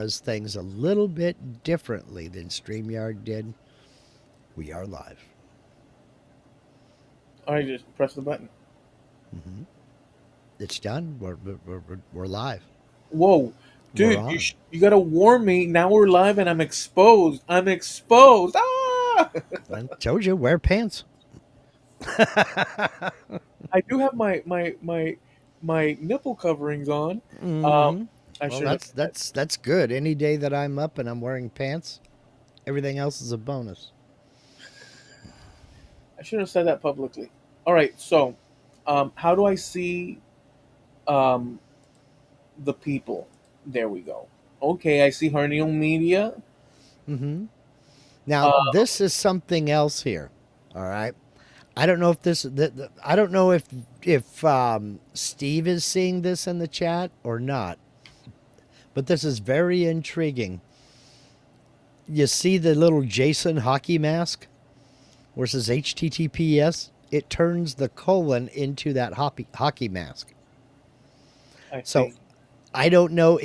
does things a little bit differently than StreamYard did. We are live. All right, just press the button. Hmm. It's done. We're live. Whoa, We're dude, on. you gotta warn me. Now we're live and I'm exposed. I'm exposed. Ah! I told you, wear pants. I do have my nipple coverings on. Um, Hmm. I Well, should have. that's good. Any day that I'm up and I'm wearing pants, everything else is a bonus. I should have said that publicly. All right, so how do I see um, the people? There we go. Okay, I see Harneo Media. Hmm. Now, Uh, this is something else here. All right. I don't know if I don't know if Steve is seeing this in the chat or not, but this is very intriguing. You see the little Jason hockey mask where it says HTTPS? It turns the colon into that hockey mask. I So see. I don't know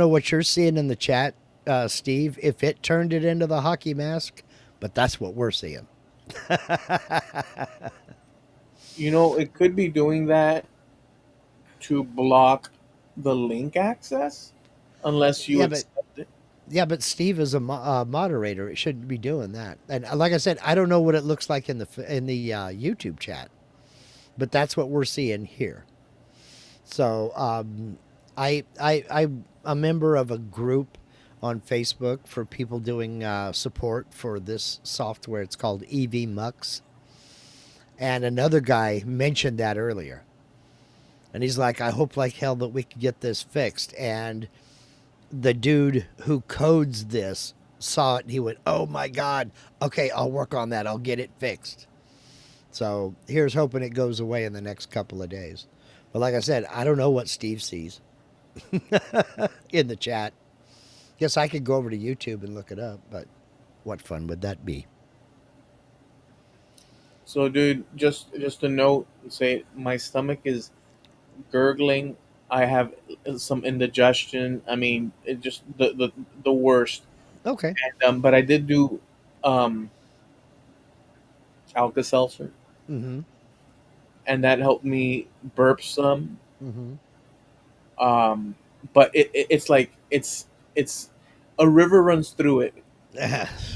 what you're seeing in the chat, Steve. If it turned it into the hockey mask, but that's what we're seeing. It could be doing that to block the link access unless you Yeah, but accept it. Steve is a moderator. It shouldn't be doing that. And like I said, I don't know what it looks like in the YouTube chat, but that's what we're seeing here. So I'm a member of a group on Facebook for people doing support for this software. It's called EV Mux, and another guy mentioned that earlier, and he's like, "I hope like hell that we can get this fixed." And the dude who codes this saw it and he went, "Oh my god, okay, I'll work on that. I'll get it fixed." So here's hoping it goes away in the next couple of days. But like I said, I don't know what Steve sees in the chat. Guess I could go over to YouTube and look it up, but what fun would that be? So, dude, just a note. Say my stomach is gurgling. I have some indigestion. I mean, it just the worst. Okay. And, but I did do um, Alka Seltzer, Mm-hmm. and that helped me burp some. Mm-hmm. Um, but it's like it's a river runs through it.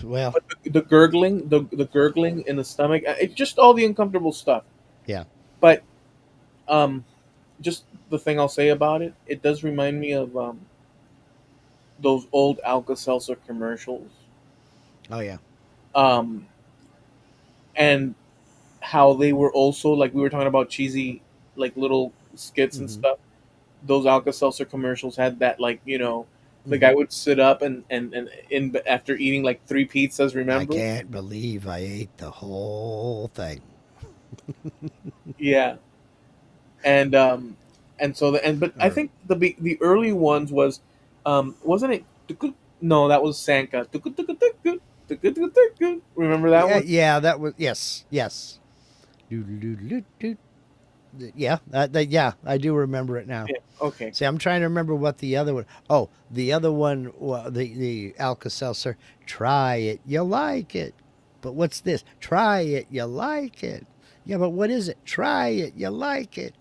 Well, But the gurgling, the gurgling in the stomach, it's just all the uncomfortable stuff. yeah. But um, just the thing I'll say about it, it does remind me of those old Alka Seltzer commercials, Oh yeah. um, and how they were also like we were talking about cheesy, like little skits and Mm-hmm. stuff. Those Alka Seltzer commercials had that, like the Mm-hmm. guy would sit up and in after eating like three pizzas. I Remember? can't believe I ate the whole thing. Yeah, and and so but I Or think the early ones was wasn't it? No, that was Sanka. Remember that yeah, one? yeah, that was yes, yes. Doo-doo-doo-doo-doo. Yeah, yeah, I do remember it now. Yeah. Okay. See, I'm trying to remember what the other one. Oh, the other one, the Alka Seltzer. Try it, you like it. But what's this? Try it, you like it. Yeah, but what is it? Try it, you like it.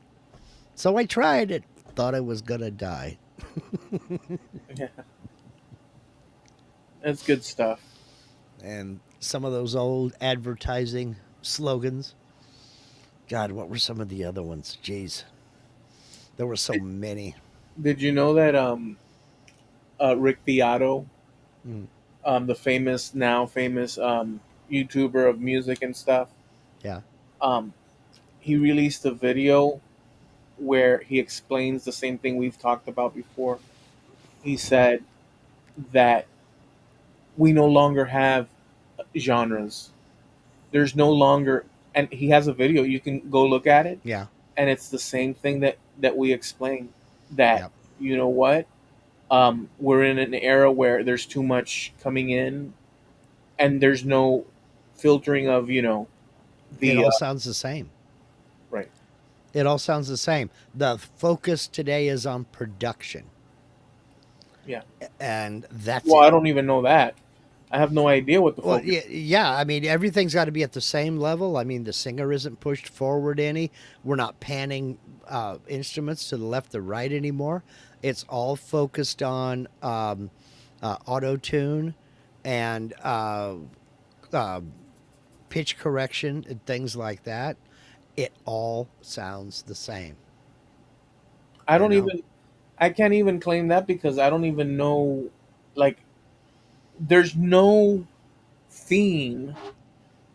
So I tried it. Thought I was gonna die. Yeah, that's good stuff. And some of those old advertising slogans. God, what were some of the other ones? Jeez, there were so Did, many. did you know that Rick Beato, Mm, the famous now famous YouTuber of music and stuff, yeah. um, he released a video where he explains the same thing we've talked about before. He said that we no longer have genres. There's no longer, and he has a video. You can go look at it, Yeah. and it's the same thing that we explained. That Yep. you know what, we're in an era where there's too much coming in, and there's no filtering of It the all sounds the same. right. It all sounds the same. The focus today is on production. Yeah. and that's Well, I it. don't even know that. I have no idea what the Well, focus. yeah, yeah. I mean, everything's got to be at the same level. I mean, the singer isn't pushed forward any. We're not panning instruments to the left or right anymore. It's all focused on auto tune and uh, pitch correction and things like that. It all sounds the same, I you don't know? even. I can't even claim that because I don't even know. Like, there's no theme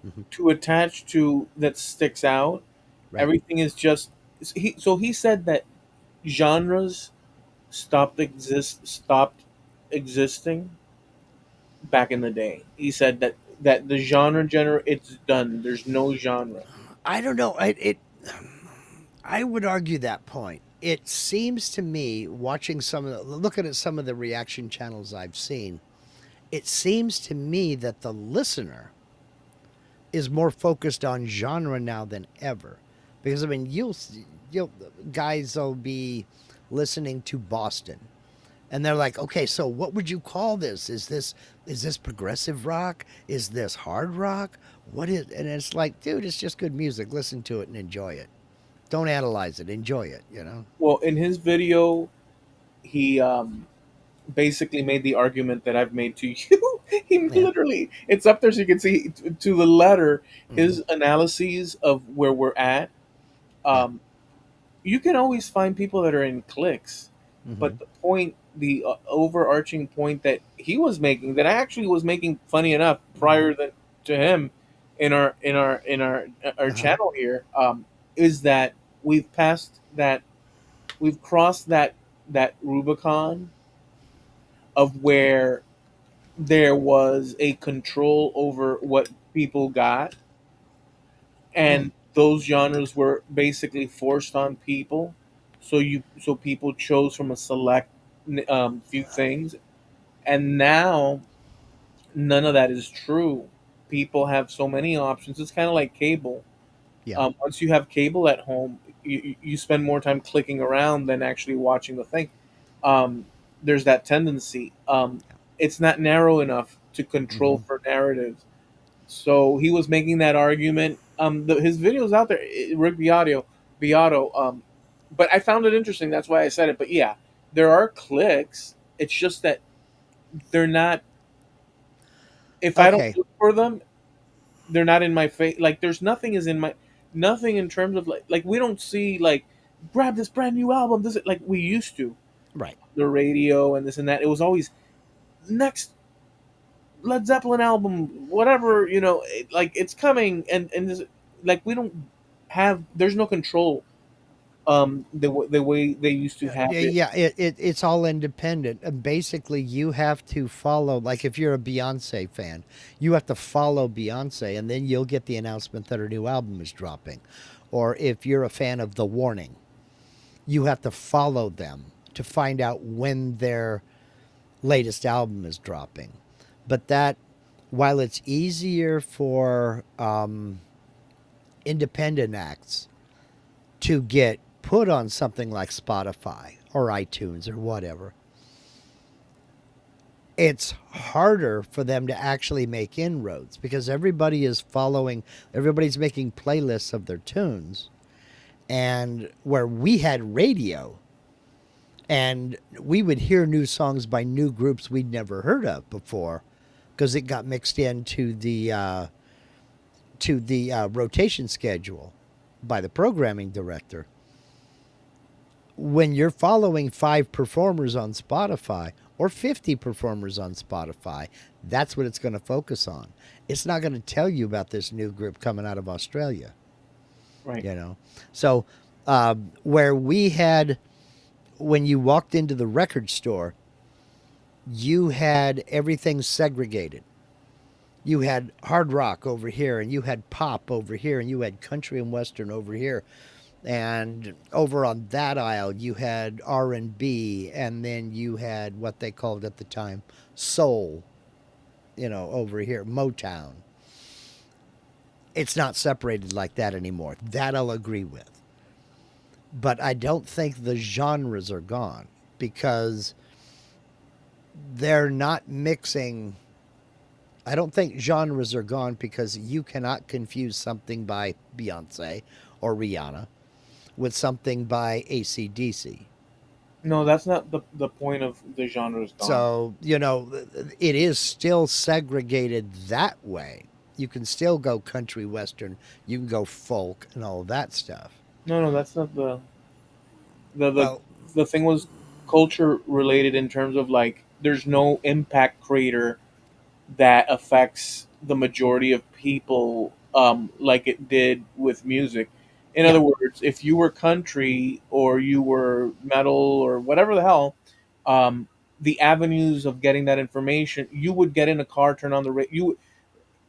Hmm. to attach to that sticks out. Right. Everything is just he. So he said that genres stopped existing back in the day. He said that the genre it's done. There's no genre. I don't know. I would argue that point. It seems to me, watching looking at some of the reaction channels I've seen, it seems to me that the listener is more focused on genre now than ever. Because I mean, you'll guys will be listening to Boston, and they're like, okay, so what would you call this? Is this progressive rock? Is this hard rock? What is? And it's like, dude, it's just good music. Listen to it and enjoy it. Don't analyze it. Enjoy it. You know. Well, in his video, he basically made the argument that I've made to you. He Yeah. literally, it's up there so you can see to the letter Hmm. his analyses of where we're at. Yeah. Um, you can always find people that are in cliques, Hmm. but the overarching point that he was making, that I actually was making, funny enough, Hmm. to him, in our Uh huh. channel here, is that we've passed that, we've crossed that Rubicon of where there was a control over what people got, Hmm. and those genres were basically forced on people. So people chose from a select few things, and now none of that is true. People have so many options. It's kind of like cable. Yeah. Once you have cable at home, you spend more time clicking around than actually watching the thing. Um, there's that tendency. It's not narrow enough to control Hmm. for narratives. So he was making that argument. His videos out there, Rick Beato. But I found it interesting. That's why I said it. But yeah, there are clicks. It's just that they're not. If I don't Okay. look for them, they're not in my face. Like there's nothing is in my nothing in terms of like we don't see like grab this brand new album. This like we used to Right. the radio and this and that. It was always next Led Zeppelin album, whatever like it's coming, and this, like we don't have. There's no control. The way they used to have Yeah, it. yeah, it's all independent. And basically, you have to follow, like if you're a Beyonce fan, you have to follow Beyonce, and then you'll get the announcement that her new album is dropping. Or if you're a fan of The Warning, you have to follow them to find out when their latest album is dropping. But that, while it's easier for independent acts to get put on something like Spotify or iTunes or whatever, it's harder for them to actually make inroads because everybody's making playlists of their tunes. And where we had radio and we would hear new songs by new groups we'd never heard of before because it got mixed into the rotation schedule by the programming director. When you're following 5 performers on Spotify or 50 performers on Spotify, that's what it's going to focus on. It's not going to tell you about this new group coming out of Australia, Right. you know? So, where we had, when you walked into the record store, you had everything segregated. You had hard rock over here, and you had pop over here, and you had country and western over here. And over on that aisle you had R&B, and then you had what they called at the time soul, over here Motown. It's not separated like that anymore. That I'll agree with. But I don't think the genres are gone because they're not mixing. I don't think genres are gone because you cannot confuse something by Beyonce or Rihanna with something by AC/DC. No, that's not the point of the genre's gone. So, it is still segregated that way. You can still go country western, you can go folk and all that stuff. No, no, that's not the the Well, the thing was culture related in terms of like there's no impact crater that affects the majority of people like it did with music. In yeah, other words, if you were country or you were metal or whatever the hell, um, the avenues of getting that information, you would get in a car, turn on the radio.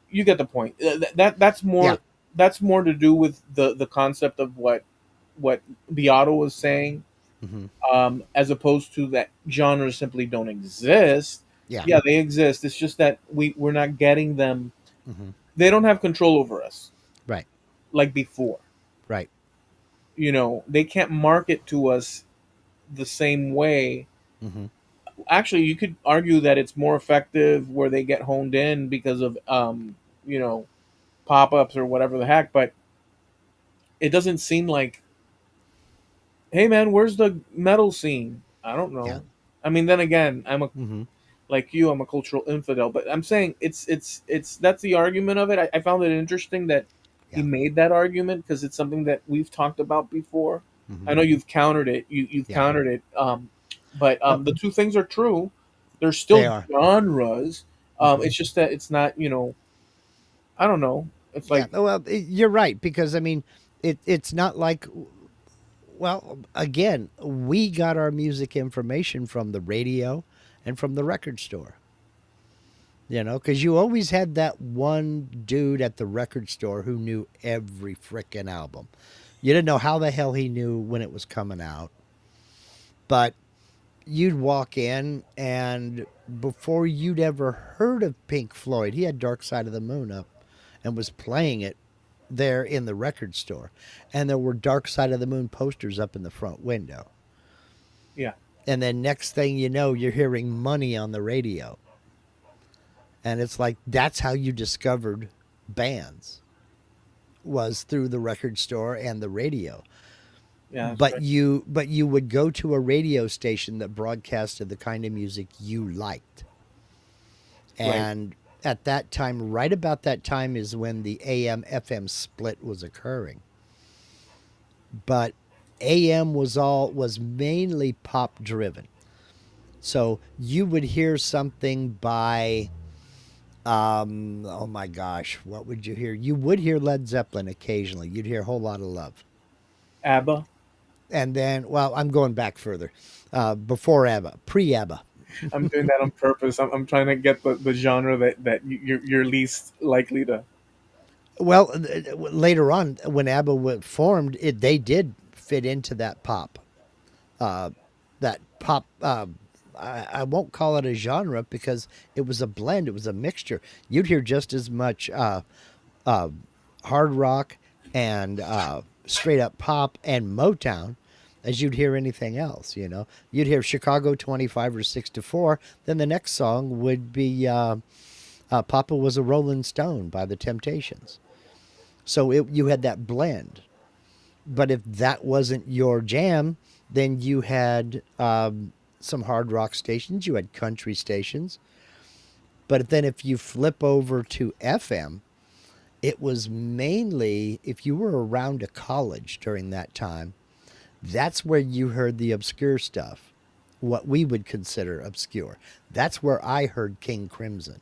You get the point. That's yeah, more to do with the concept of what Beato was saying, hmm, as opposed to that genres simply don't exist. yeah, Yeah, they exist. It's just that we're not getting them. hmm, They don't have control over us right, like before. right, They can't market to us the same way. hmm, Actually, you could argue that it's more effective where they get honed in because of you know, pop-ups or whatever the heck, but it doesn't seem like, hey man, where's the metal scene? I don't yeah, know. I mean, then again, hmm, like you, I'm a cultural infidel. But I'm saying it's that's the argument of it. I found it interesting that he yeah, made that argument because it's something that we've talked about before. I hmm, know you've countered it. You've yeah. countered it. But Well, the two things are true. There's they still are. genres. Hmm. It's just that it's not. I don't know. It's Yeah. like Well, you're right because I mean, it's not like. Well, again, we got our music information from the radio and from the record store. Because you always had that one dude at the record store who knew every frickin' album. You didn't know how the hell he knew when it was coming out, but you'd walk in and before you'd ever heard of Pink Floyd, he had Dark Side of the Moon up and was playing it there in the record store. And there were Dark Side of the Moon posters up in the front window. yeah, And then next thing you know, you're hearing Money on the radio. And it's like that's how you discovered bands was through the record store and the radio. yeah, that's But right. you would go to a radio station that broadcasted the kind of music you liked. Right. And at that time, right about that time is when the AM FM split was occurring. But AM was mainly pop driven. So you would hear something by oh my gosh, what would you hear? You would hear Led Zeppelin occasionally. You'd hear a whole lot of love. ABBA. And then, well, I'm going back further. Before ABBA, pre ABBA. I'm doing that on purpose. I'm trying to get the genre that you're least likely to. Well, later on, when ABBA formed, they did fit into that pop. Uh, that pop. I won't call it a genre because it was a blend. It was a mixture. You'd hear just as much uh, hard rock and straight up pop and Motown as you'd hear anything else. You'd hear Chicago 25 or 6 to 4. Then the next song would be Papa Was a Rolling Stone by the Temptations. So you had that blend. But if that wasn't your jam, then you had some hard rock stations, you had country stations. But then if you flip over to FM, it was mainly if you were around a college during that time, that's where you heard the obscure stuff, what we would consider obscure. That's where I heard King Crimson.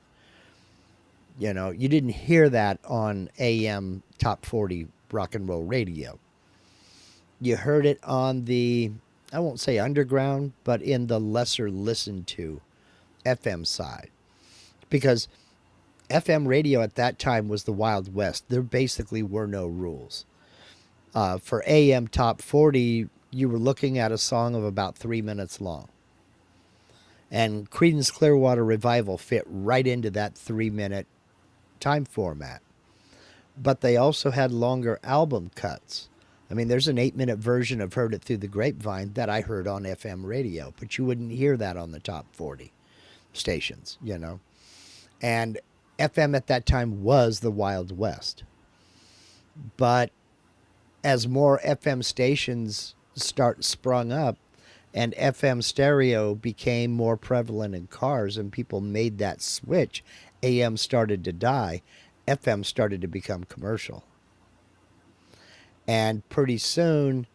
You didn't hear that on AM top 40 rock and roll radio. You heard it on the, I won't say underground, but in the lesser listened to FM side. Because FM radio at that time was the Wild West. There basically were no rules. For AM top 40, you were looking at a song of about 3 minutes long. And Creedence Clearwater Revival fit right into that 3 minute time format. But they also had longer album cuts. I mean, there's an 8 minute version of Heard It Through the Grapevine that I heard on FM radio, but you wouldn't hear that on the top 40. stations, and FM at that time was the Wild West. But as more FM stations start sprung up and FM stereo became more prevalent in cars and people made that switch, AM started to die, FM started to become commercial. And pretty soon,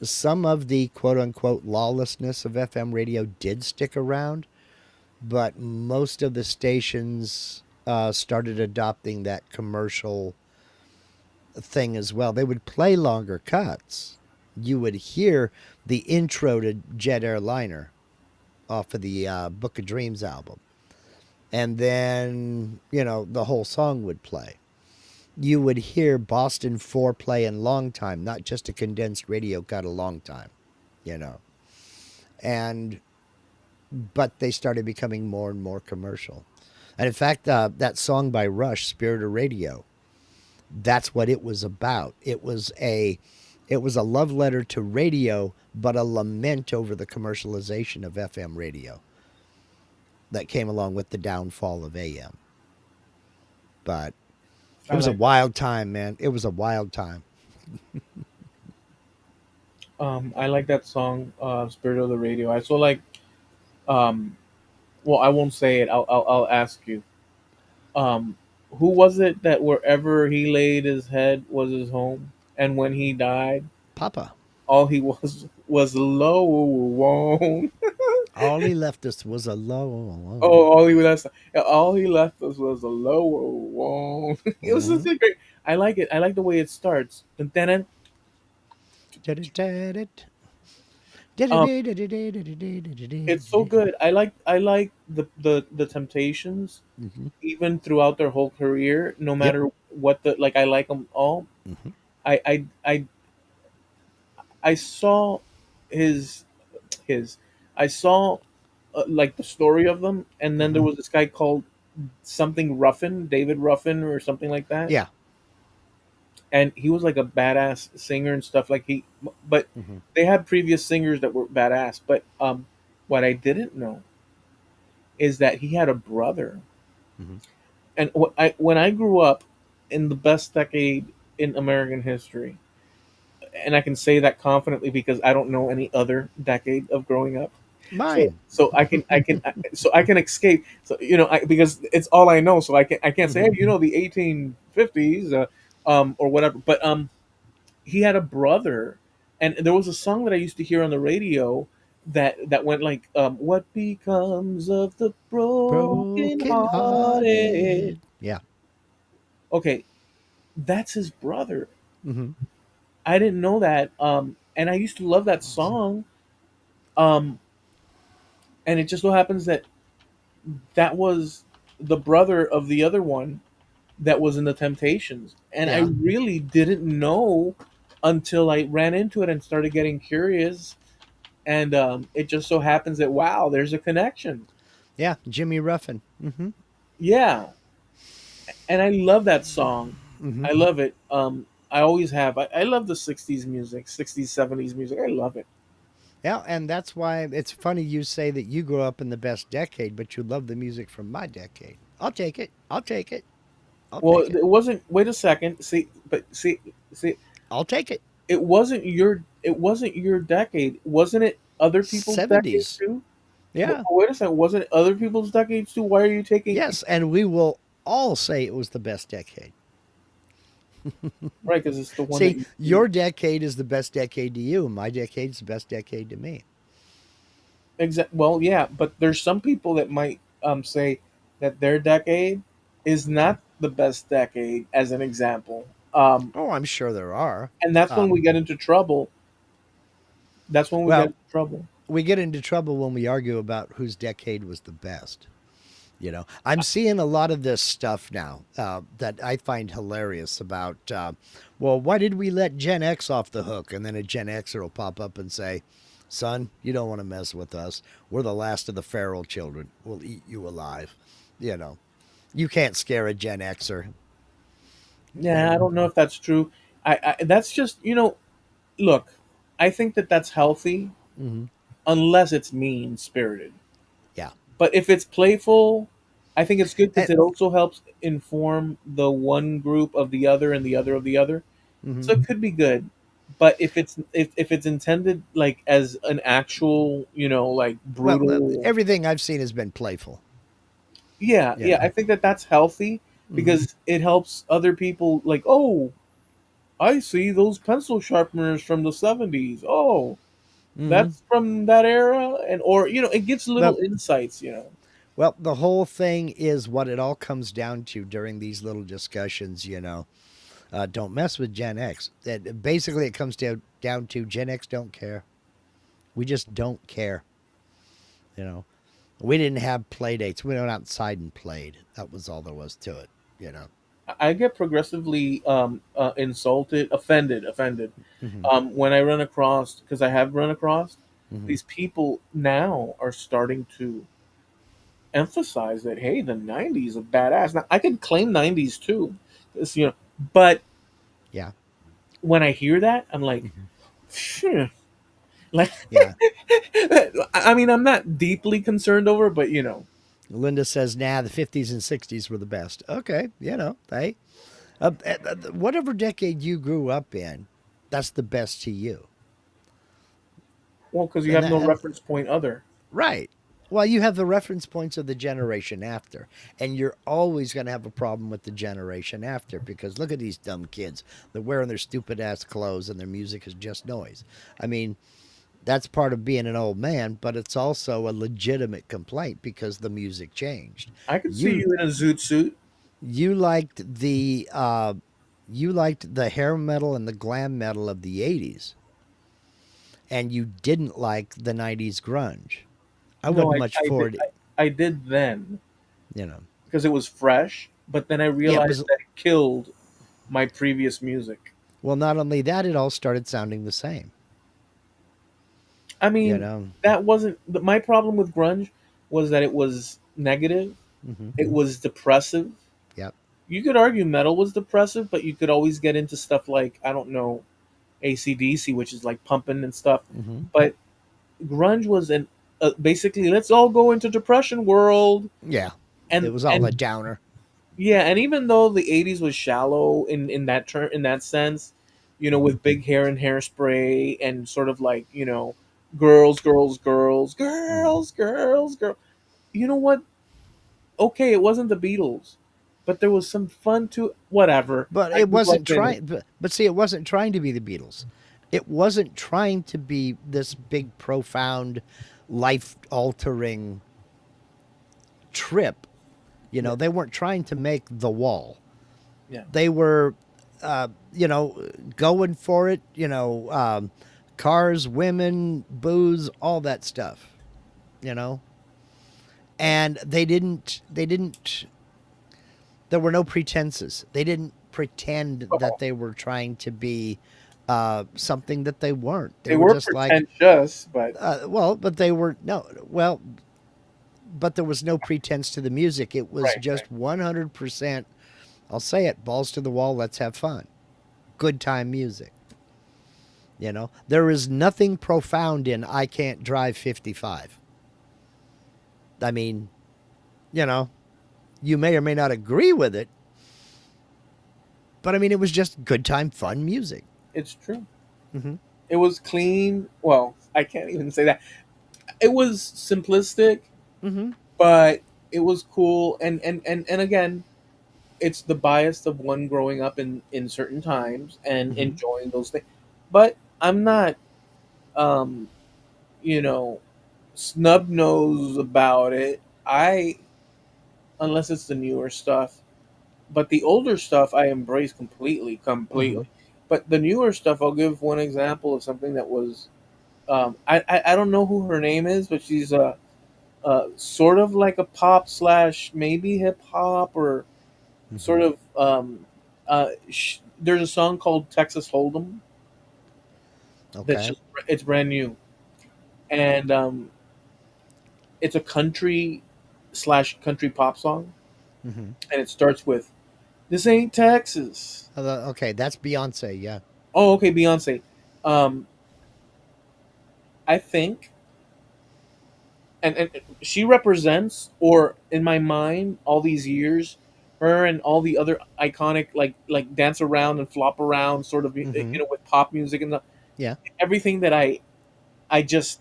some of the quote unquote lawlessness of FM radio did stick around, but most of the stations started adopting that commercial thing as well. They would play longer cuts. You would hear the intro to Jet Airliner off of the Book of Dreams album. And then, the whole song would play. You would hear Boston 4 play in long time, not just a condensed radio cut a long time, you know. And, but they started becoming more and more commercial. And in fact, that song by Rush, Spirit of Radio, that's what it was about. It was a love letter to radio, but a lament over the commercialization of FM radio that came along with the downfall of AM. But it I was a like that. wild time, man. It was a wild time. I like that song, "Spirit of the Radio." I so like. Um, well, I won't say it. I'll ask you. Um, who was it that wherever he laid his head was his home, and when he died, Papa, all he was alone. all he left us was alone. Oh, all he left us was alone. It was such Mm-hmm. a great. I like it. I like the way it starts. And then, it's so good. I like the Temptations, Mm-hmm. even throughout their whole career, no Yep. matter what the like. I like them all. Mm-hmm. I I I I saw his his. I saw like the story of them, and then there Mm-hmm. was this guy called something Ruffin, David Ruffin, or something like that, Yeah. and he was like a badass singer and stuff. But Mm-hmm. they had previous singers that were badass. But what I didn't know is that he had a brother. Mm-hmm. And when I grew up in the best decade in American history, and I can say that confidently because I don't know any other decade of growing up. So Mine. so I can escape. So because it's all I know. So I can't say, Mm-hmm. hey, the 1850s, or whatever. But he had a brother, and there was a song that I used to hear on the radio that went like, "What becomes of the broken Broken hearted?" hearted. Yeah. Okay, that's his brother. Mm-hmm. I didn't know that. And I used to love that song. Um, and it just so happens that that was the brother of the other one that was in the Temptations, and I Yeah. really didn't know until I ran into it and started getting curious. And it just so happens that, wow, there's a connection. Yeah. Jimmy Ruffin. Mm-hmm. Yeah, and I love that song. Mm-hmm. I love it. I always have. I love the '60s music, '60s, '70s music. I love it. Yeah, and that's why it's funny you say that you grew up in the best decade, but you love the music from my decade. I'll take it. I'll take it. I'll Well, take it. it wasn't. Wait a second. See, I'll take it. it wasn't your decade, wasn't it? Other people's decades 70s. too. But Yeah. wait a second, wasn't it other people's decades too? Why are you taking Yes, and we will all say it was the best decade. right? Because it's the one that See, you your decade is the best decade to you. My decade's the best decade to me. Well, yeah, but there's some people that might say that their decade is not the best decade, as an example. Oh, I'm sure there are. And that's when we Um, get into trouble. That's when we get well, into trouble. we get into trouble when we argue about whose decade was the best. I'm seeing a lot of this stuff now that I find hilarious about, well, why did we let Gen X off the hook? And then a Gen Xer will pop up and say, son, you don't want to mess with us. We're the last of the feral children. We'll eat you alive. You know, you can't scare a Gen Xer. Yeah, I And don't know if that's true. That's just look. I think that that's healthy mm-hmm. unless it's mean spirited. Yeah, But if it's playful, I think it's good because And, it also helps inform the one group of the other and the other of the other. So mhm. it could be good. But if it's intended like as an actual, like Well, brutal, everything I've seen has been playful. yeah, You yeah, I know. think that that's healthy Hmm. because it helps other people like, oh, I see those pencil sharpeners from the 70s. Oh, Hmm. that's from that era, and or it gives little Well, insights. well, the whole thing is what it all comes down to during these little discussions. Don't mess with Gen X. Basically, it comes down to Gen X don't care. We just don't care. You know, we didn't have play dates. We went outside and played. That was all there was to it. You know. I get progressively insulted, offended Hmm. when I run across, because I have run across Hmm. these people now are starting to emphasize that, hey, the 90s are badass. Now I can claim 90s too, but Yeah. when I hear that, I'm like, Hmm. phew. Like, Yeah. I mean, I'm not deeply concerned over it, but Linda says, "Nah, the '50s and '60s were the best." Okay, hey, whatever decade you grew up in, that's the best to you. well, because you And have that no and reference point other. right. Well, you have the reference points of the generation after, and you're always going to have a problem with the generation after because look at these dumb kids. They're wearing their stupid ass clothes and their music is just noise. I mean, that's part of being an old man, but it's also a legitimate complaint because the music changed. I could see You you in a zoot suit. you liked the hair metal and the glam metal of the '80s, and you didn't like the '90s grunge. I No, wasn't I, much I for did. it, I did then you know. because it was fresh, but then I Yeah, it realized was. that it killed my previous music. Well, not only that, it all started sounding the same. I You mean, know. that wasn't my problem with grunge was that it was negative, Hmm. it was depressive. Yep. You could argue metal was depressive, but you could always get into stuff like, I don't know, ACDC, which is like pumping and stuff. Hmm. But grunge was basically, let's all go into depression world. Yeah. It and was all a and downer. Yeah, and even though the '80s was shallow in that sense, with big hair and hairspray and sort of like, girls, girls, girls, Hmm. girls, girls, girls. You know what? Okay, it wasn't the Beatles, but there was some fun to whatever. But I it grew wasn't up in it. trying. But see, it wasn't trying to be the Beatles. It wasn't trying to be this big, profound, life-altering trip. Yeah, They weren't trying to make the wall. yeah. They were, going for it. Cars, women, booze, all that stuff. You know, and they didn't. They didn't. There were no pretenses. They didn't pretend that Well, they were trying to be something that they weren't. They they were were just like, pretentious, but but they were no. Well, but there was no pretense to the music. It was right, right. just 100%. I'll say it, balls to the wall. Let's have fun. Good time music. There is nothing profound in I can't drive 55. I mean, you know, you may or may not agree with it, but I mean, it was just good time, fun music. It's true. Mm-hmm. It was clean. Well, I can't even say that. It was simplistic, Mm-hmm. but it was cool. And again, it's the bias of one growing up in certain times and Mm-hmm. enjoying those things. But I'm not, um, you know, snub nose about it. Unless it's the newer stuff, but the older stuff I embrace completely, Mm-hmm. completely. But the newer stuff, I'll give one example of something that was. I don't know who her name is, but she's sort of like a pop slash maybe hip hop or Mm-hmm. sort of. There's a song called Texas Hold'em that's Okay. just it's brand new, and it's a country slash country pop song, Mm-hmm. and it starts with "This ain't Texas." Okay, that's Beyonce. Yeah. Oh, okay, Beyonce. Um, I think and she represents, or in my mind, all these years, her and all the other iconic like dance around and flop around sort of Mm-hmm. with pop music and Yeah. everything that I just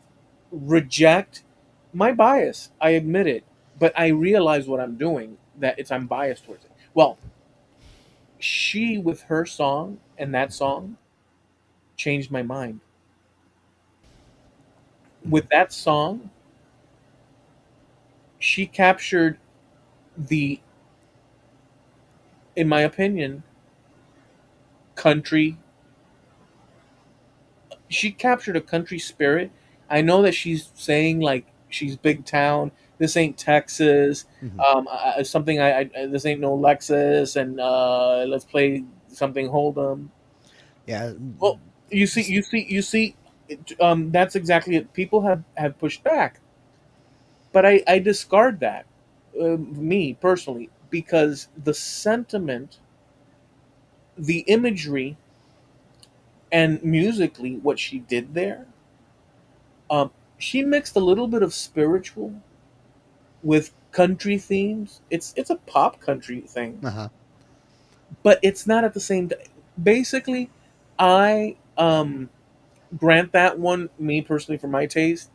reject. My bias, I admit it, but I realize what I'm doing, that it's I'm biased towards it. Well, she with her song and that song changed my mind. Mm-hmm. With that song, she captured the, in my opinion, country. She captured a country spirit. I know that she's saying like she's big town. This ain't Texas. Mm-hmm. Something this ain't no Lexus, and let's play something Hold'em. Yeah. Well, you see. That's exactly it. People have pushed back, but I discard that. Me personally, because the sentiment, the imagery, and musically, what she did there, she mixed a little bit of spiritual with country themes. It's a pop country thing, Uh-huh. but it's not at the same time. Basically, I grant that one, me personally, for my taste,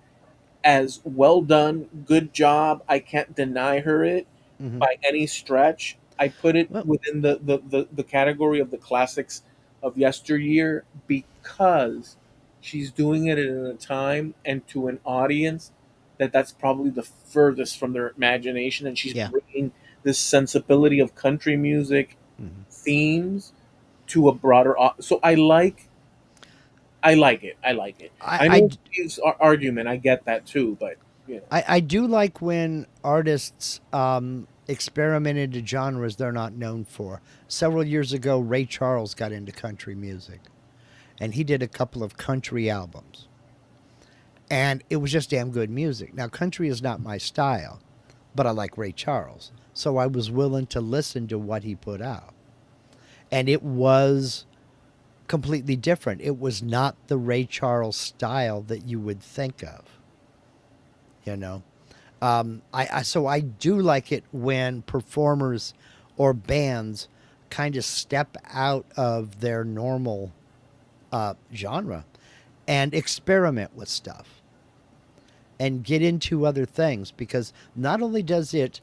as well done, good job. I can't deny her it Mm-hmm. by any stretch. I put it Well, within the category of the classics of yesteryear because she's doing it in a time and to an audience that's probably the furthest from their imagination, and she's yeah. bringing this sensibility of country music Mm-hmm. themes to a broader so I like it. I like it. I, I I know d- Steve's argument. I get that too, but you know. I do like when artists experiment into genres they're not known for. Several years ago, Ray Charles got into country music, and he did a couple of country albums, and it was just damn good music. Now, country is not my style, but I like Ray Charles, so I was willing to listen to what he put out, and it was completely different. It was not the Ray Charles style that you would think of, you know. I so I do like it when performers or bands kind of step out of their normal genre and experiment with stuff and get into other things, because not only does it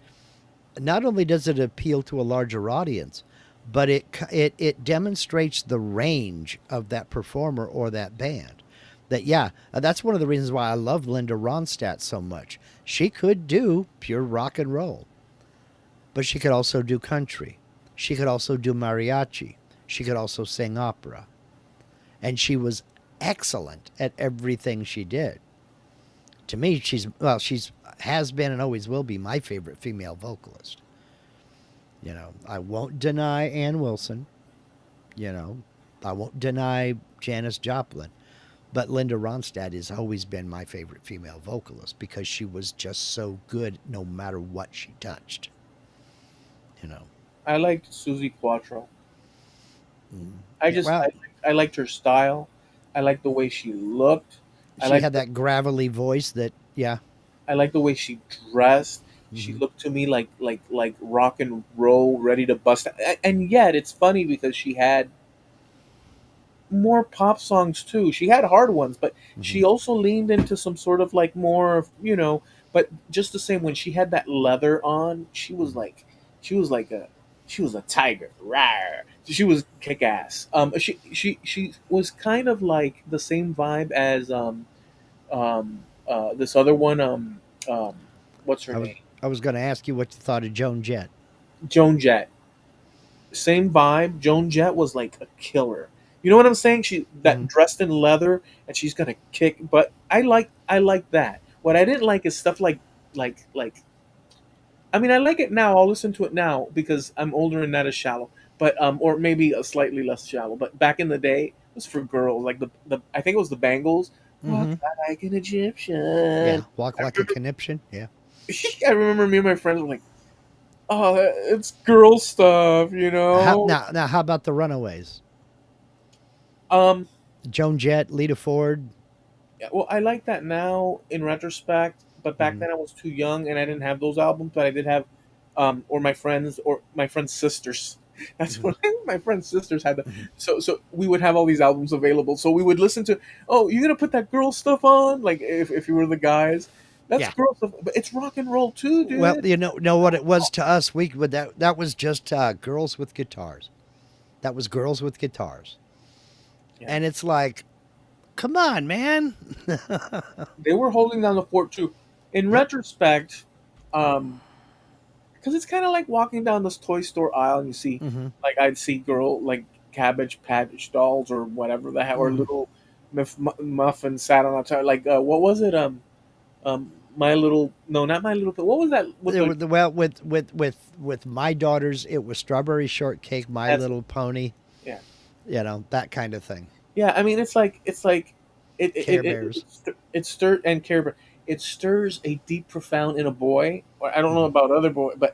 appeal to a larger audience, but it demonstrates the range of that performer or that band. That, yeah, that's one of the reasons why I love Linda Ronstadt so much. She could do pure rock and roll, but she could also do country. She could also do mariachi. She could also sing opera, and she was excellent at everything she did. To me, she's has been and always will be my favorite female vocalist. I won't deny Ann Wilson. You know, I won't deny Janis Joplin. But Linda Ronstadt has always been my favorite female vocalist because she was just so good no matter what she touched. You know. I liked Susie Quattro. Mm. I Yeah, just well, I liked her style. I liked the way she looked. I she liked had that gravelly voice that, yeah. I liked the way she dressed. She Mm-hmm. looked to me like rock and roll, ready to bust. And yet it's funny because she had more pop songs too. She had hard ones, but Mm-hmm. she also leaned into some sort of like more, but just the same when she had that leather on, Mm-hmm. she was like a she was a tiger. Rawr. She was kick ass. She was kind of like the same vibe as this other one um what's her I was name? I was going to ask you what you thought of Joan Jett. Joan Jett. Same vibe. Joan Jett was like a killer. You know what I'm saying? She Mm-hmm. that dressed in leather and she's gonna kick. But I like that. What I didn't like is stuff like. I mean, I like it now. I'll listen to it now because I'm older and not as shallow. But or maybe a slightly less shallow. But back in the day, it was for girls. Like the I think it was the Bangles. Walk Mm-hmm. like an Egyptian. Yeah, walk like a conniption. Yeah. I remember me and my friends were like, "Oh, it's girl stuff," you How, know. now, how about the Runaways? Um, Joan Jett, Lita Ford. Yeah, well, I like that now in retrospect but back Hmm. then I was too young and I didn't have those albums. But I did have, or my friends' sisters. That's Hmm. what my friends' sisters had. Hmm. So we would have all these albums available. So we would listen to. Oh, you're gonna put that girl stuff on? Like if you were the guys, that's Yeah. girl stuff. But it's rock and roll too, Well, dude. know what it was to us. We would that was just girls with guitars. That was girls with guitars, Yeah, and it's like, come on, man. they were holding down the fort too. In Yep. retrospect, um, because it's kind of like walking down this toy store aisle and you see, Hmm. like I'd see girl like Cabbage Patch dolls or whatever the hell, or Hmm. little muffin sat on a top. Like what was it? My little no, not my little. What was that with the? Well, with my daughters, it was strawberry shortcake, My That's Little Pony, yeah, that kind of thing. yeah. I mean, it's like Care Bears. it stirred and care. Bear- It stirs a deep, profound in a boy, or I don't know Hmm. about other boy, but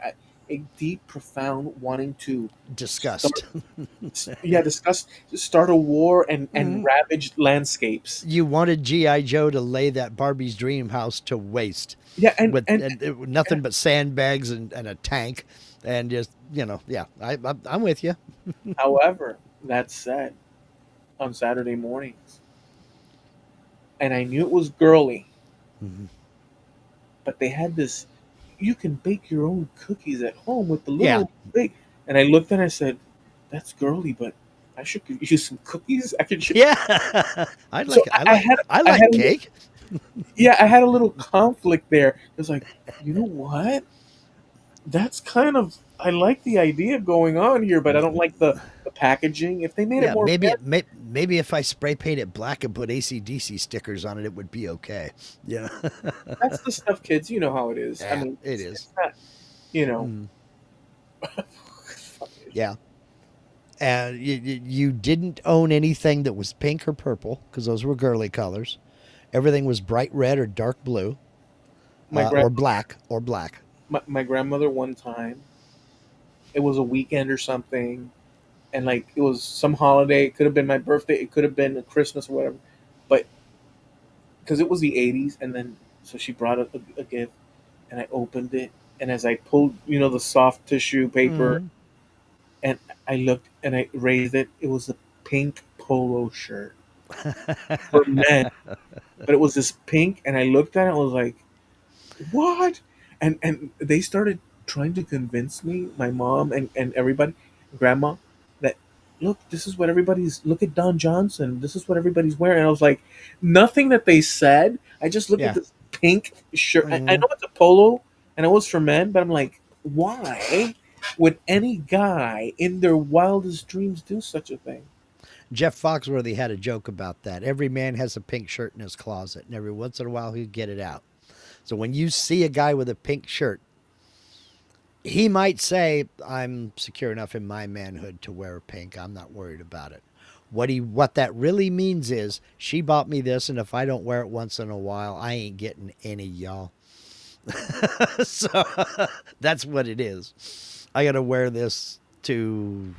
a deep, profound wanting to Disgust. start yeah, discuss start a war and Hmm. ravage landscapes. You wanted GI Joe to lay that Barbie's dream house to waste Yeah, with nothing but sandbags and a tank, and just yeah. I'm with you. however, that said, on Saturday mornings, and I knew it was girly, Hmm. but they had this. You can bake your own cookies at home with the Yeah, little bake. And I looked and I said, "That's girly, but I should use some cookies. I could." yeah. I So like I I like had, I I had, like a little, cake. yeah, I had a little conflict there. It was like, you know what? That's kind of I like the idea going on here, but I don't like the packaging. If they made it Yeah, more maybe fair, maybe if I spray paint it black and put ACDC stickers on it, it would be okay. Yeah, that's the stuff, kids. You know how it is. I yeah, mean, it it's is. not, you know, Mm, yeah, and you didn't own anything that was pink or purple because those were girly colors. Everything was bright red or dark blue, my or grandmother, black or black. my grandmother one time. It was a weekend or something, and like it was some holiday. It could have been my birthday. It could have been a Christmas or whatever, but because it was the '80s, and then so she brought a gift, and I opened it, and as I pulled, the soft tissue paper, Hmm. and I looked and I raised it. It was a pink polo shirt for men, but it was this pink, and I looked at it and was like, "What?" And they started trying to convince me, my mom and everybody, grandma, that look, this is what everybody's. Look at Don Johnson. This is what everybody's wearing. And I was like, nothing that they said. I just looked at Yeah. this pink shirt. I Hmm. know it's a polo, and it was for men, but I'm like, why would any guy in their wildest dreams do such a thing? Jeff Foxworthy had a joke about that. Every man has a pink shirt in his closet, and every once in a while he'd get it out. So when you see a guy with a pink shirt, he might say, "I'm secure enough in my manhood to wear pink. I'm not worried about it." What that really means is she bought me this, and if I don't wear it once in a while, I ain't getting any, y'all. So that's what it is. I gotta wear this to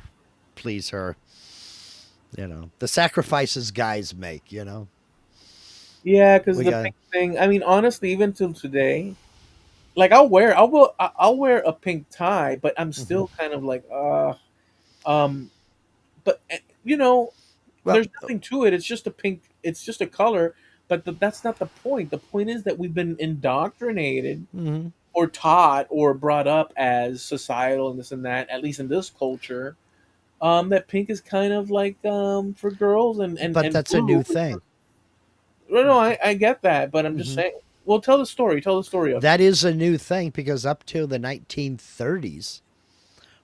please her. The sacrifices guys make. Yeah, because We the got. pink thing. I mean, honestly, even till today, like I'll wear a pink tie, but I'm Mhm. still kind of like um but Well, there's nothing to it. It's just a pink. It's just a color. But that's not the point. The point is that we've been indoctrinated mhm. or taught or brought up as societal and this and that. At least in this culture, that pink is kind of like for girls But and that's a blue. new thing. No, I get that, but I'm just Hmm. saying. Well, tell the story. Tell the story of it. That is a new thing because up till the 1930s,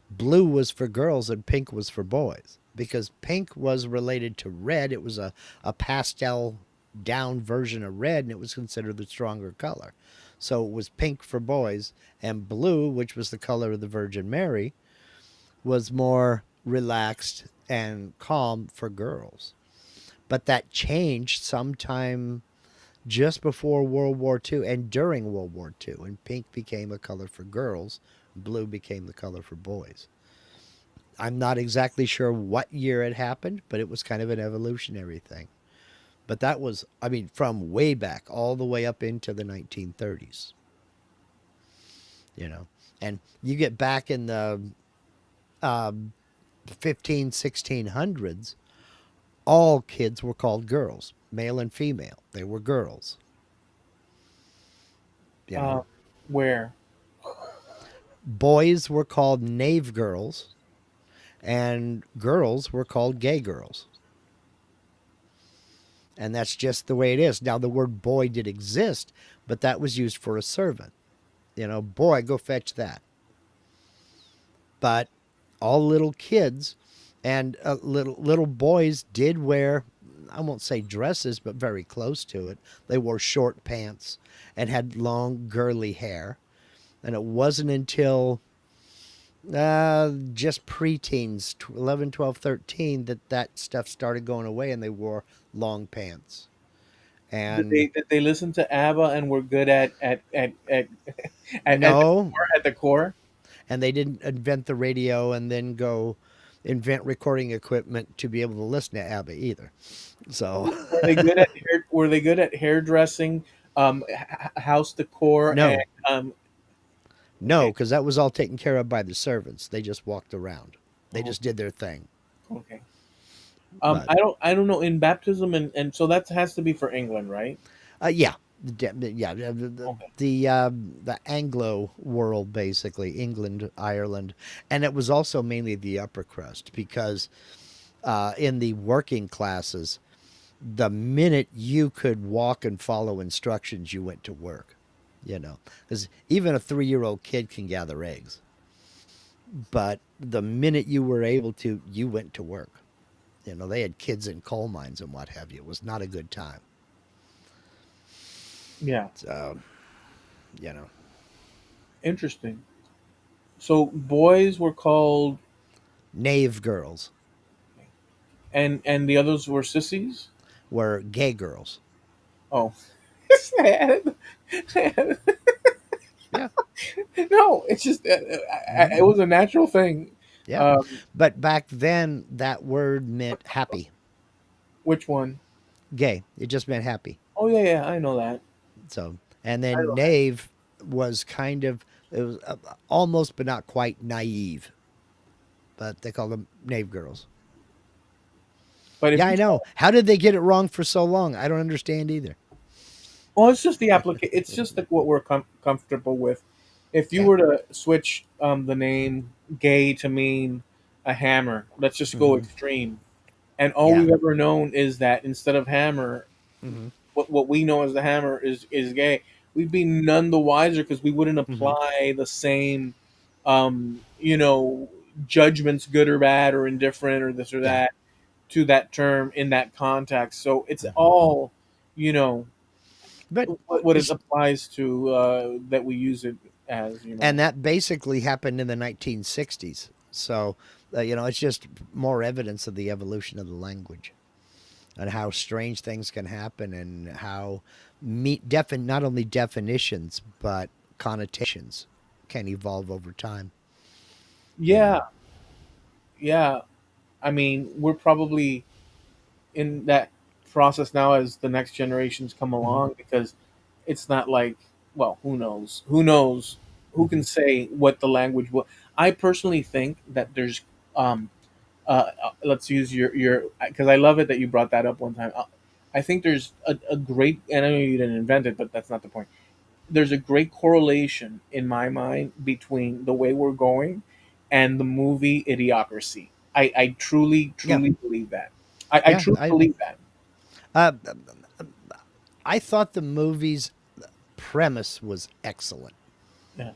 blue was for girls and pink was for boys. Because pink was related to red, it was a pastel down version of red, and it was considered the stronger color. So it was pink for boys, and blue, which was the color of the Virgin Mary, was more relaxed and calm for girls. But that changed sometime just before World War II and during World War II. And pink became a color for girls, blue became the color for boys. I'm not exactly sure what year it happened, but it was kind of an evolutionary thing. But that was, I mean, from way back all the way up into the 1930s, you know. And you get back in the uh, 15, 1600s, all kids were called girls, male and female. They were girls, you know. Uh, where? Boys were called knave girls, and girls were called gay girls. And that's just the way it is. Now, the word boy did exist, but that was used for a servant. You know, boy, go fetch that. But all little kids and little boys did wear, I won't say dresses, but very close to it. They wore short pants and had long, girly hair. And it wasn't until just preteens, 11, 12, 13, that that stuff started going away and they wore long pants. And Did they listen to ABBA and were good at no, the core? and they didn't invent the radio and then go invent recording equipment to be able to listen to ABBA either. So, Were they good at were they good at hairdressing, house decor, and no, um? no, because that was all taken care of by the servants. They just walked around, they Oh, just did their thing. okay. But I don't know in baptism and so that has to be for England, right? yeah, yeah, Okay. the Anglo world, basically England, Ireland, and it was also mainly the upper crust because in the working classes, the minute you could walk and follow instructions, you went to work. You know, because even a 3-year-old kid can gather eggs, but the minute you were able to, you went to work. You know, they had kids in coal mines and what have you. It was not a good time. Yeah. So, you know, Interesting. So boys were called knave girls and the others were sissies? were gay girls. Oh. Yeah, No, it's just hmm it was a natural thing. yeah. Um, But back then, that word meant happy. which one? Gay. It just meant happy. Oh yeah, yeah, I know that. So, and I then know that. knave was kind of, it was almost but not quite naive, but they called them knave girls. But if Yeah, you I know. How did they get it wrong for so long? I don't understand either. well, it's just the application. It's just like what we're comfortable with. If you Yeah. were to switch the name "gay" to mean a hammer, let's just go Hmm. extreme. And all Yeah. we've ever known is that instead of hammer, Hmm. what we know as the hammer is gay. We'd be none the wiser because we wouldn't Hmm. apply the same, you know, judgments, good or bad or indifferent or this or Yeah. that, to that term in that context. So it's Hmm. all, you know, But, what it applies to that we use it as, you and know. that basically happened in the 1960s. So, you know, it's just more evidence of the evolution of the language and how strange things can happen and how not only definitions but connotations can evolve over time. You Yeah, know. yeah. I mean, we're probably in that process now as the next generations come Hmm. along because it's not like, well, who knows? Who knows? Who can Hmm. say what the language will? I personally think that there's, um, let's use your because I love it that you brought that up one time. I think there's a great, and I know you didn't invent it, but that's not the point. There's a great correlation in my mind between the way we're going and the movie Idiocracy. I truly, Yeah. truly believe that. I Yeah. truly I believe that. uh, I thought the movie's premise was excellent. Yeah.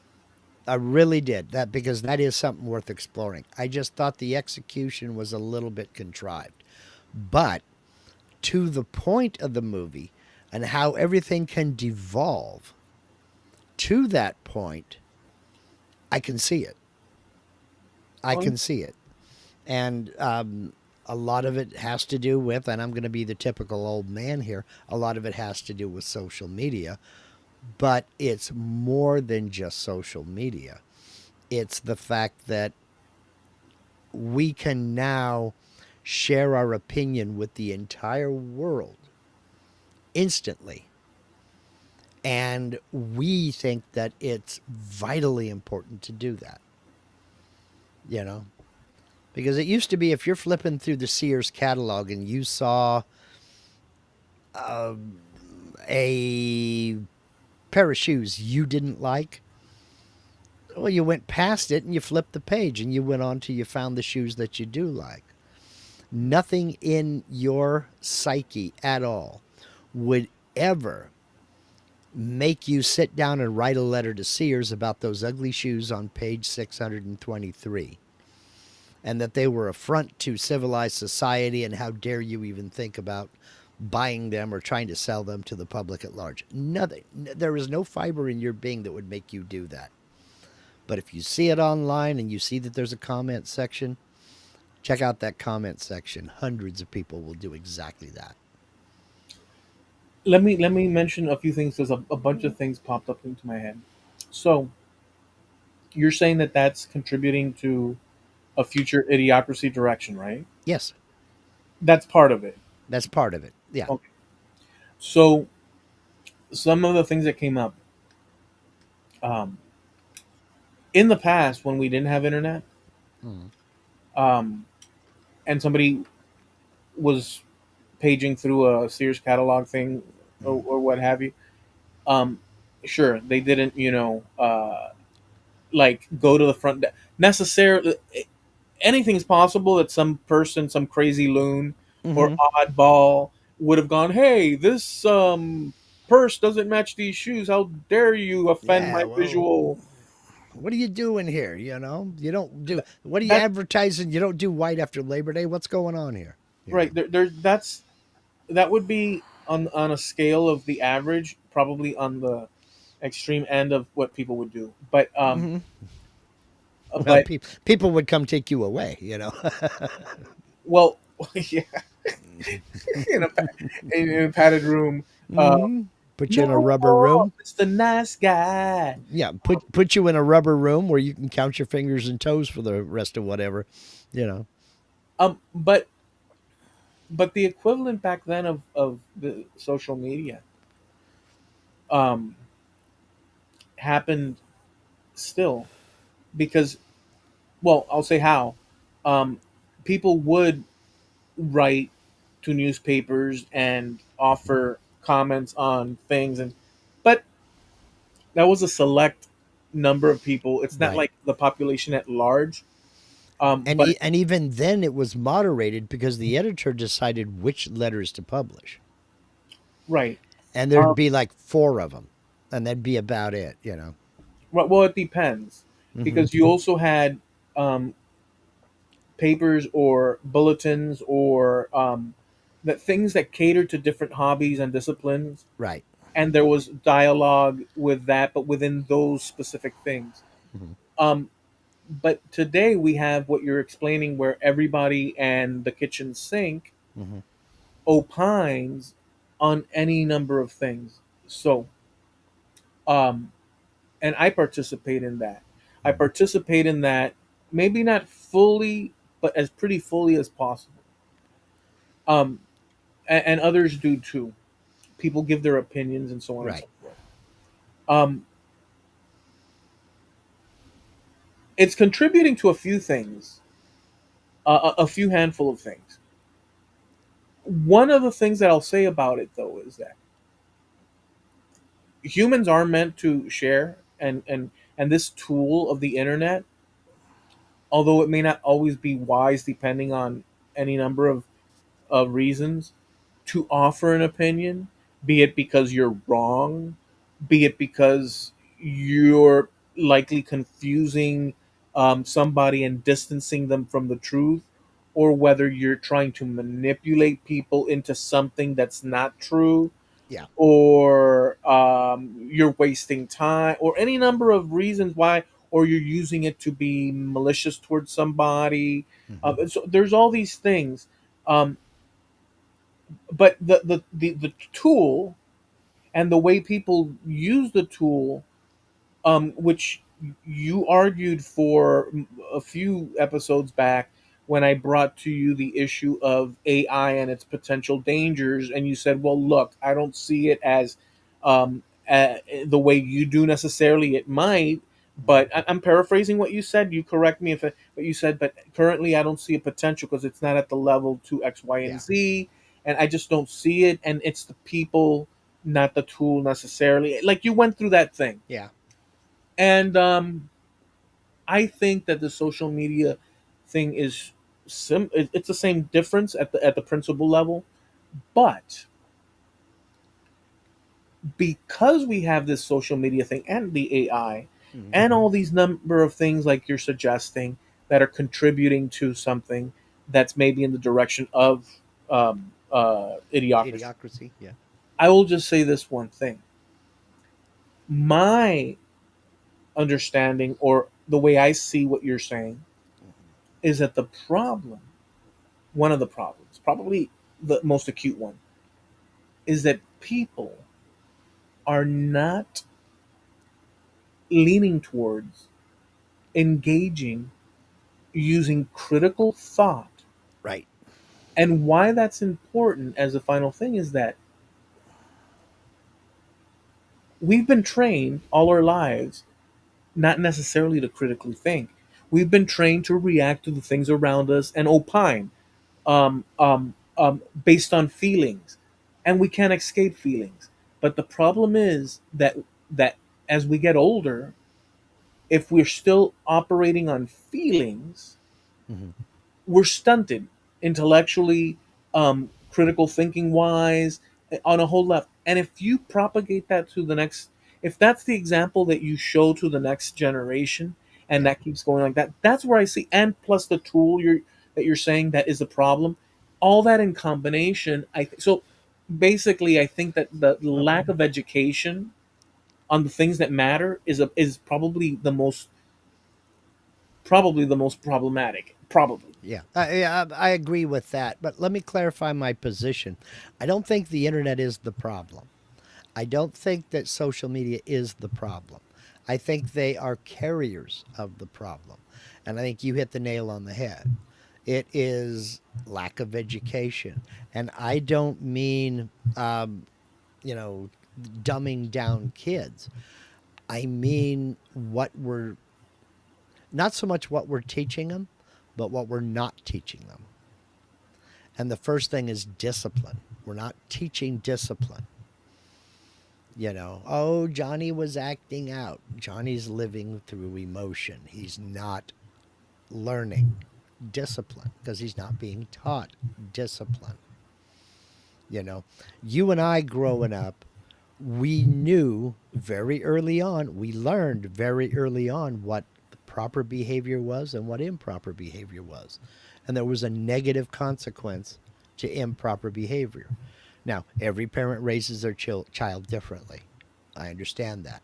I really did that because that is something worth exploring. I just thought the execution was a little bit contrived, but to the point of the movie and how everything can devolve to that point, I can see it. I Oh, can see it. And a lot of it has to do with, and I'm going to be the typical old man here, a lot of it has to do with social media, but it's more than just social media. It's the fact that we can now share our opinion with the entire world instantly. And we think that it's vitally important to do that, you know? Because it used to be if you're flipping through the Sears catalog and you saw a pair of shoes you didn't like, well, you went past it and you flipped the page and you went on to you found the shoes that you do like. Nothing in your psyche at all would ever make you sit down and write a letter to Sears about those ugly shoes on page 623 and that they were a affront to civilized society and how dare you even think about buying them or trying to sell them to the public at large. Nothing. There is no fiber in your being that would make you do that. But if you see it online and you see that there's a comment section, check out that comment section. Hundreds of people will do exactly that. Let me mention a few things because a bunch of things popped up into my head. So you're saying that that's contributing to a future idiocracy direction, right? Yes, That's part of it. that's part of it. Yeah. Okay. So some of the things that came up um, in the past when we didn't have internet, Mm. um, and somebody was paging through a Sears catalog thing or what have you, um, sure they didn't, like go to the front necessarily. Anything is possible that some person, some crazy loon or Mm-hmm. oddball would have gone, "Hey, this purse doesn't match these shoes. How dare you offend Yeah. my Well, visual?" what are you doing here? You don't do. What are you That advertising? You don't do white after Labor Day. What's going on here? You know. right there. That would be on a scale of the average, probably on the extreme end of what people would do. But Mm-hmm. Well, but people would come take you away. well, yeah, in a in a padded room. Uh, Mm-hmm. Put you in a no rubber more, room. Mr. Nice Guy. Yeah, put you in a rubber room where you can count your fingers and toes for the rest of whatever. You know. But the equivalent back then of the social media um, happened still because, well, I'll say how um, people would write to newspapers and offer comments on things, and but that was a select number of people. It's not Right. like the population at large. And But and even then it was moderated because the editor decided which letters to publish. right, And um, there'd be like four of them, and that'd be about it. well, it depends Mm-hmm. because you also had um, papers or bulletins or that things that cater to different hobbies and disciplines, Right. and there was dialogue with that, but within those specific things. Mm-hmm. Um, but today we have what you're explaining, where everybody and the kitchen sink Mm-hmm. opines on any number of things. So, um, and I participate in that. I Mm-hmm. participate in that, maybe not fully, but as pretty fully as possible. Um, and others do too. People give their opinions and so on and Right. so forth. Um, it's contributing to a few things, a few handful of things. One of the things that I'll say about it, though, is that humans are meant to share, and this tool of the internet, although it may not always be wise, depending on any number of reasons, to offer an opinion, be it because you're wrong, be it because you're likely confusing somebody and distancing them from the truth, or whether you're trying to manipulate people into something that's not true, Yeah. or you're wasting time, or any number of reasons why, or you're using it to be malicious towards somebody. Mm-hmm. So there's all these things. Um, but the tool and the way people use the tool, which you argued for a few episodes back, when I brought to you the issue of AI and its potential dangers, and you said, "Well, look, I don't see it as the way you do necessarily. It might, but I'm paraphrasing what you said. You correct me if it, but you said, but currently I don't see a potential because it's not at the level to X, Y, and Yeah. Z, and I just don't see it. And it's the people, not the tool necessarily. Like you went through that thing, Yeah. and I think that the social media thing is it's the same difference at the principal level, but because we have this social media thing and the AI Hmm. and all these number of things like you're suggesting that are contributing to something that's maybe in the direction of idiocracy. Idiocracy. Yeah. I will just say this one thing. My understanding, or the way I see what you're saying, is that the problem, one of the problems, probably the most acute one, is that people are not leaning towards engaging using critical thought. Right. And why that's important as a final thing is that we've been trained all our lives not necessarily to critically think. We've been trained to react to the things around us and opine based on feelings, and we can't escape feelings. But the problem is that as we get older, if we're still operating on feelings, Hmm. we're stunted intellectually, critical thinking wise, on a whole level. And if you propagate that to the next, if that's the example that you show to the next generation, and Yeah. that keeps going like that, that's where I see. And plus the tool you're saying that is the problem. All that in combination, so basically, I think that the lack of education on the things that matter is probably the most problematic. Probably. Yeah, I agree with that. But let me clarify my position. I don't think the internet is the problem. I don't think that social media is the problem. I think they are carriers of the problem. And I think you hit the nail on the head. It is lack of education. And I don't mean, you know, dumbing down kids. I mean what we're, not so much what we're teaching them, but what we're not teaching them. And the first thing is discipline. We're not teaching discipline. Oh, Johnny was acting out. Johnny's living through emotion. He's not learning discipline because he's not being taught discipline. You know, you and I growing up, we knew very early on, we learned very early on what proper behavior was and what improper behavior was. And there was a negative consequence to improper behavior. Now, every parent raises their child differently. I understand that.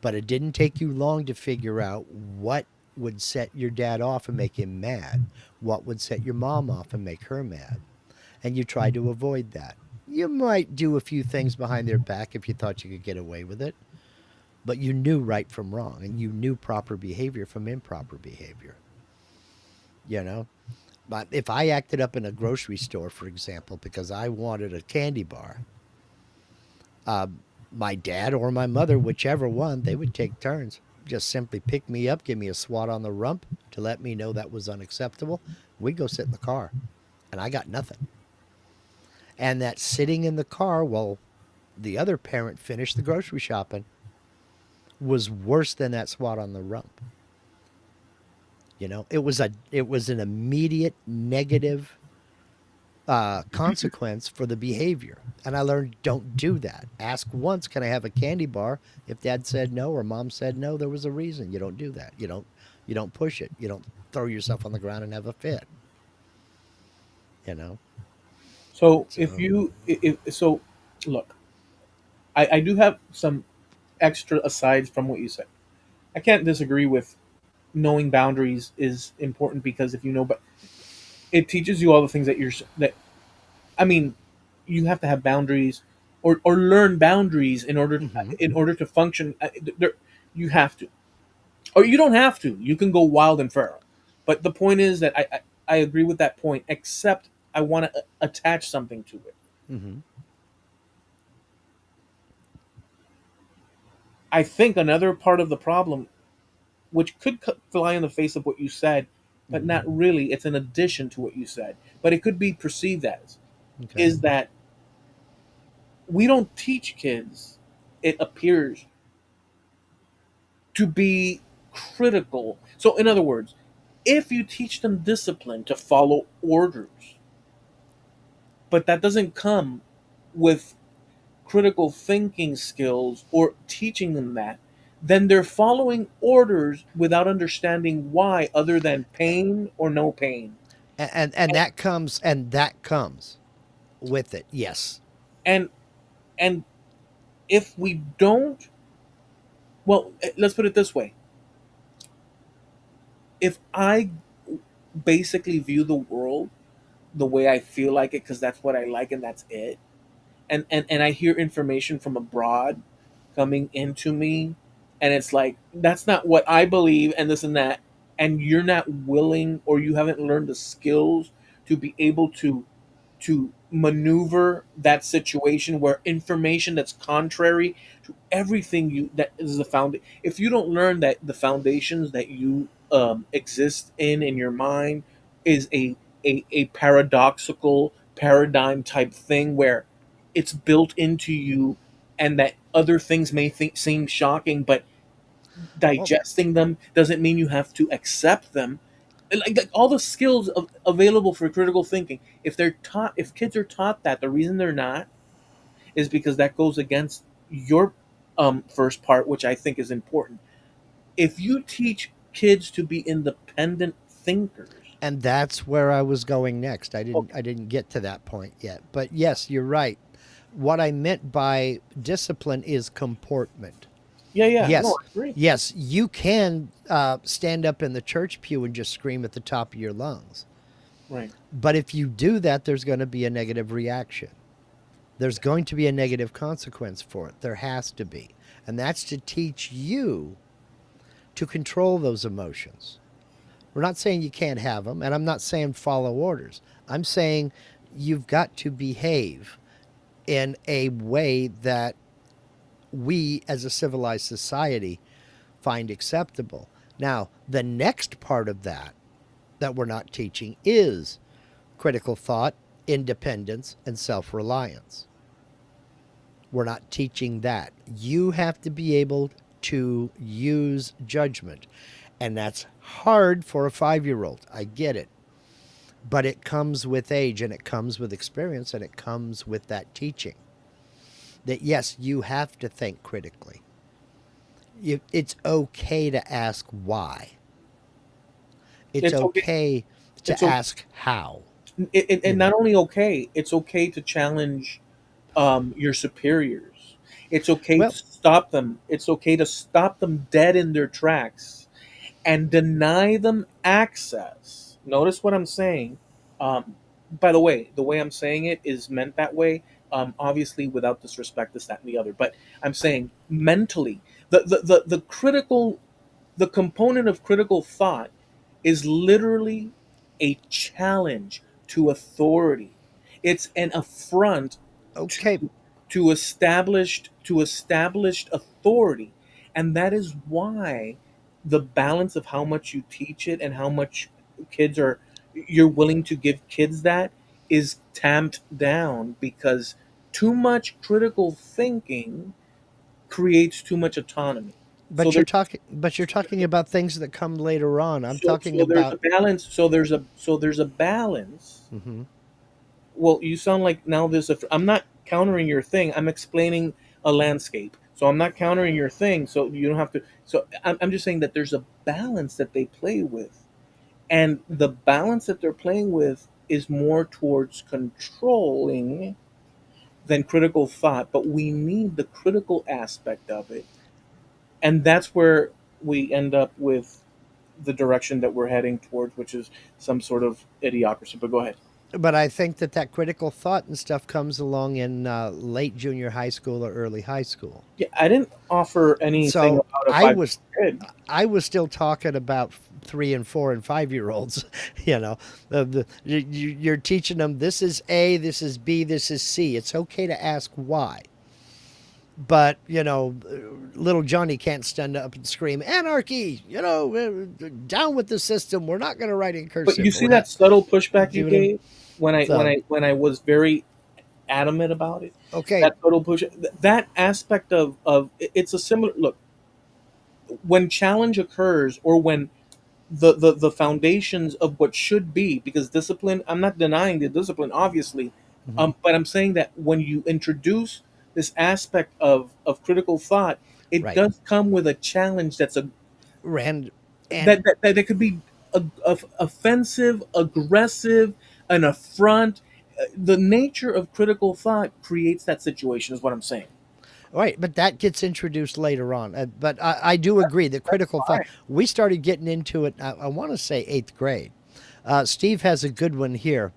But it didn't take you long to figure out what would set your dad off and make him mad, what would set your mom off and make her mad. And you try to avoid that. You might do a few things behind their back if you thought you could get away with it, but you knew right from wrong and you knew proper behavior from improper behavior. You know? But if I acted up in a grocery store, for example, because I wanted a candy bar, uh, my dad or my mother, whichever one, they would take turns. Just simply pick me up, give me a swat on the rump to let me know that was unacceptable. We'd go sit in the car, and I got nothing. And that sitting in the car while the other parent finished the grocery shopping was worse than that swat on the rump. It was an immediate negative consequence for the behavior. And I learned don't do that. Ask once, can I have a candy bar? If dad said no or mom said no, there was a reason. You don't do that. You don't push it. You don't throw yourself on the ground and have a fit. You know. So if So you if so, look, I do have some extra asides from what you said. I can't disagree with knowing boundaries is important because if you know, but it teaches you all the things that that I mean, you have to have boundaries or learn boundaries mm-hmm. in order to function. There, you have to, or you don't have to. You can go wild and feral. But the point is that I agree with that point, except I want to attach something to it. Mm-hmm. I think another part of the problem, which could fly in the face of what you said, but Mm-hmm. not really, it's an addition to what you said, but it could be perceived as, Okay. is that we don't teach kids, it appears, to be critical. So, in other words, if you teach them discipline to follow orders, but that doesn't come with critical thinking skills or teaching them that, then they're following orders without understanding why, other than pain or no pain. And that comes with it. Yes. And and if we don't, well, let's put it this way: if I basically view the world the way I feel like it, because that's what I like and that's it, and I hear information from abroad coming into me, and it's like that's not what I believe, and this and that, and you're not willing, or you haven't learned the skills to be able to maneuver that situation where information that's contrary to everything you that is the found, if you don't learn that the foundations that you exist in your mind is a paradoxical paradigm type thing where it's built into you, and that other things may seem shocking, but Well, digesting them doesn't mean you have to accept them. Like all the skills available for critical thinking, if they're taught, if kids are taught that, the reason they're not is because that goes against your first part, which I think is important. If you teach kids to be independent thinkers, and that's where I was going next. I didn't okay, I didn't get to that point yet. But yes, you're right. What I meant by discipline is comportment. yeah, yeah, no, Yes, I agree, yes, you can stand up in the church pew and just scream at the top of your lungs. right. But if you do that, there's going to be a negative reaction. There's going to be a negative consequence for it. There has to be. And that's to teach you to control those emotions. We're not saying you can't have them, and I'm not saying follow orders. I'm saying you've got to behave in a way that we as a civilized society find acceptable. Now, the next part of that we're not teaching is critical thought, independence, and self reliance. We're not teaching that. You have to be able to use judgment. And that's hard for a 5-year old. I get it. But it comes with age and it comes with experience and it comes with that teaching. That yes, you have to think critically. It's okay to ask why. It's It's okay. okay It's to okay. ask how, you And know. not only okay, it's okay to challenge your superiors. It's okay to Well, stop them. It's okay to stop them dead in their tracks and deny them access. Notice what I'm saying. By the way I'm saying it is meant that way. Obviously, without disrespect, this, that, and the other. But I'm saying mentally, the critical, the component of critical thought is literally a challenge to authority. It's an affront okay, to to established authority, and that is why the balance of how much you teach it and how much kids are you're willing to give kids that is tamped down, because too much critical thinking creates too much autonomy. So there's but you're talking about things that come later on. I'm talking so there's a about balance. So there's a balance. mhm. Well, you sound like now there's a. I'm not countering your thing. I'm explaining a landscape. So I'm not countering your thing. So you don't have to. So I'm just saying that there's a balance that they play with, and the balance that they're playing with is more towards controlling than critical thought. But we need the critical aspect of it, and that's where we end up with the direction that we're heading towards, which is some sort of idiocracy. But go ahead. But I think that that critical thought and stuff comes along in late junior high school or early high school. Yeah, I didn't offer anything So about a 5 year kid. I was still talking about 3 and 4 and 5 year olds. You know, you're teaching them this is A, this is B, this is C. It's okay to ask why. But, little Johnny can't stand up and scream, anarchy, down with the system. We're not going to write in But you cursive. see We're that not. subtle pushback See you what I'm. gave when I when So, I when I was very adamant about it. okay. That subtle push, that aspect of it's a similar look when challenge occurs, or when the foundations of what should be, because discipline, I'm not denying the discipline, obviously, Hmm. but I'm saying that when you introduce this aspect of critical thought, it Right. does come with a challenge that's a Rand. And that it could be offensive, aggressive, an affront. The nature of critical thought creates that situation, is what I'm saying. right, but that gets introduced later on. But I do agree that That's critical thought. fine. We started getting into it. I want to say eighth grade. Steve has a good one here.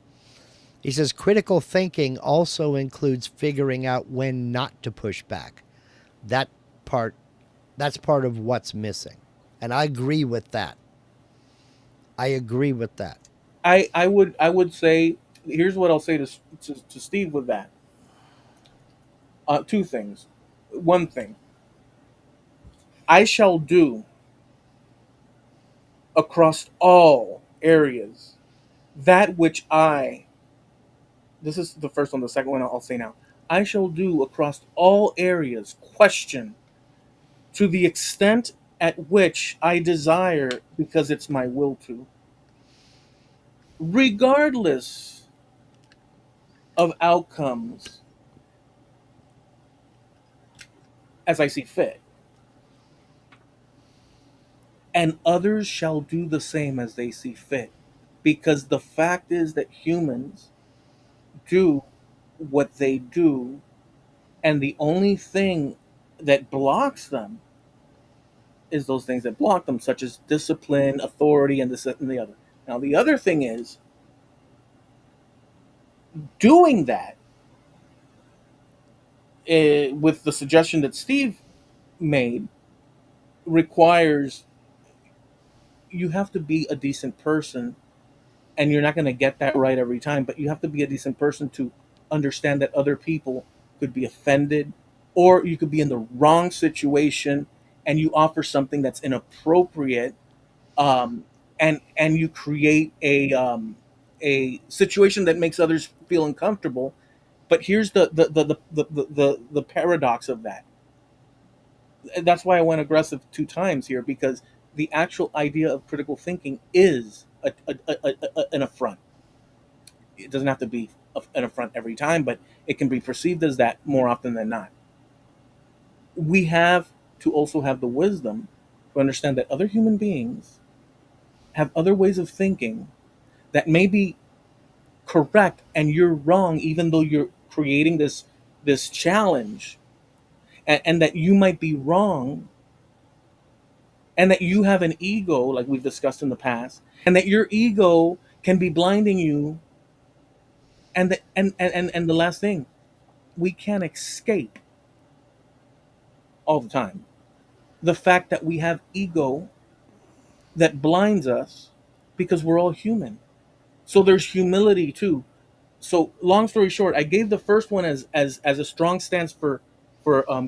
He says critical thinking also includes figuring out when not to push back. That part, that's part of what's missing, and I agree with that. I agree with that. I would say, here's what I'll say to Steve with that. Two things. One thing, I shall do across all areas that which I, this is the first one, the second one I'll say now. I shall do across all areas question to the extent at which I desire, because it's my will to, regardless of outcomes, as I see fit. And others shall do the same as they see fit. Because the fact is that humans do what they do, and the only thing that blocks them is those things that block them, such as discipline, authority, and this that, and the other. Now, the other thing is doing that, with the suggestion that Steve made, requires you have to be a decent person, and you're not going to get that right every time, but you have to be a decent person to understand that other people could be offended, or you could be in the wrong situation and you offer something that's inappropriate, um, and you create a situation that makes others feel uncomfortable. But here's the paradox of that. That's why I went aggressive 2 times here, because the actual idea of critical thinking is an affront. It doesn't have to be an affront every time, but it can be perceived as that more often than not. We have to also have the wisdom to understand that other human beings have other ways of thinking that may be correct and you're wrong, even though you're creating this challenge, and that you might be wrong, and that you have an ego, like we've discussed in the past, and that your ego can be blinding you. And the last thing, we can't escape all the time the fact that we have ego that blinds us, because we're all human. So there's humility too. So long story short, I gave the first one as a strong stance for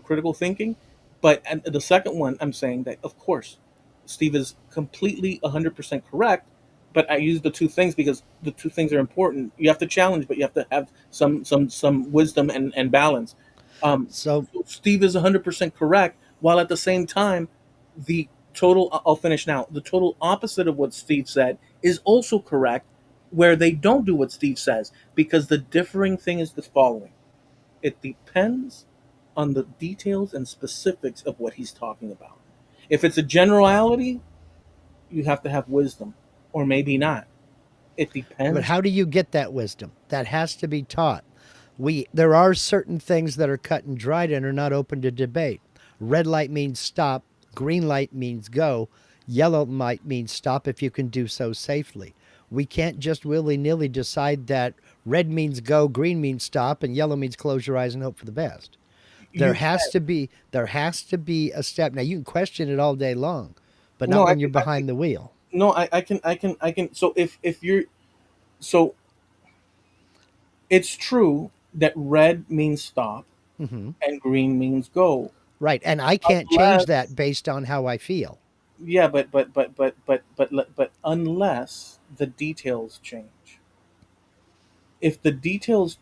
critical thinking, but and the second one, I'm saying that of course Steve is completely 100% correct, but I use the two things because the two things are important. You have to challenge, but you have to have some wisdom and balance. So, So Steve is 100% correct, while at the same time, the I'll finish now. The total opposite of what Steve said is also correct, where they don't do what Steve says, because the differing thing is the following: it depends on the details and specifics of what he's talking about. If it's a generality, you have to have wisdom, or maybe not. It but depends. how do you get that wisdom? That has to be taught. There are certain things that are cut and dried and are not open to debate. Red light means stop, green light means go, yellow light means stop if you can do so safely. We can't just willy nilly decide that red means go, green means stop, and yellow means close your eyes and hope for the best. You can. There has to be a step. Now you can question it all day long, but No, not I when you're can. I can. behind the wheel. No, I can. So if you're so, it's true that red means stop and green means go. Right. And I can't change that Unless, based on how I feel. yeah, but unless the details change. If the details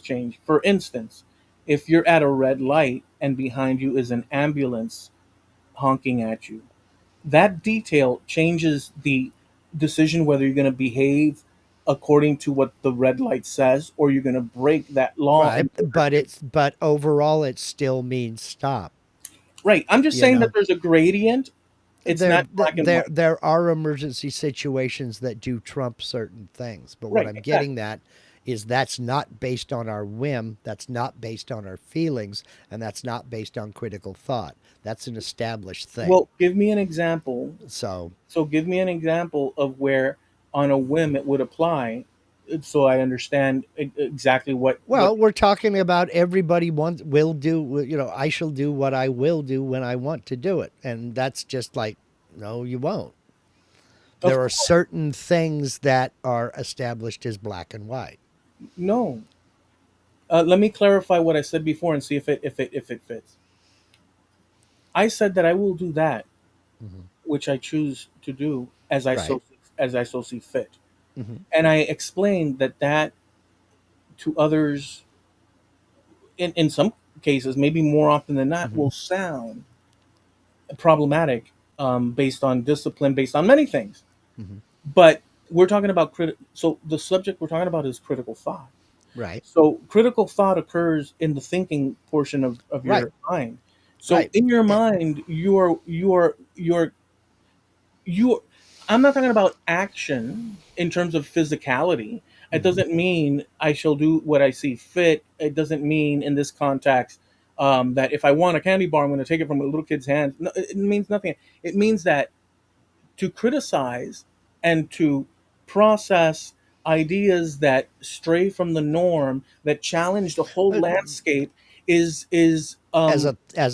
change, for instance, if you're at a red light and behind you is an ambulance honking at you, that detail changes the decision whether you're going to behave according to what the red light says or you're going to break that law Right. in order to. But overall it still means stop, Right, I'm just you saying that know. there's a gradient. It's There not black and white. there are emergency situations that do trump certain things, but what Right, I'm getting exactly. at is that's not based on our whim, that's not based on our feelings, and that's not based on critical thought. That's an established thing. Well, give me an example. So, So give me an example of where on a whim it would apply, so I understand exactly what. well, we're talking about everybody wants will do, I shall do what I will do when I want to do it. And that's just like, no, you won't. Of There are course, certain things that are established as black and white. no. Let me clarify what I said before and see if it fits. I said that I will do that Hmm. which I choose to do Right. as I so see fit, Hmm. and I explained that to others in some cases, maybe more often than not, Hmm. will sound problematic, based on discipline, based on many things. Hmm. But we're talking about so the subject we're talking about is critical thought. Right. So critical thought occurs in the thinking portion of Right. your mind. So Right. in your Eh, mind, you I'm not talking about action in terms of physicality. It mhm. doesn't mean I shall do what I see fit. It doesn't mean in this context, that if I want a candy bar, I'm going to take it from a little kid's hand. No, it means nothing. It means that to criticize and to process ideas that stray from the norm, that challenge the whole Uh, landscape, is as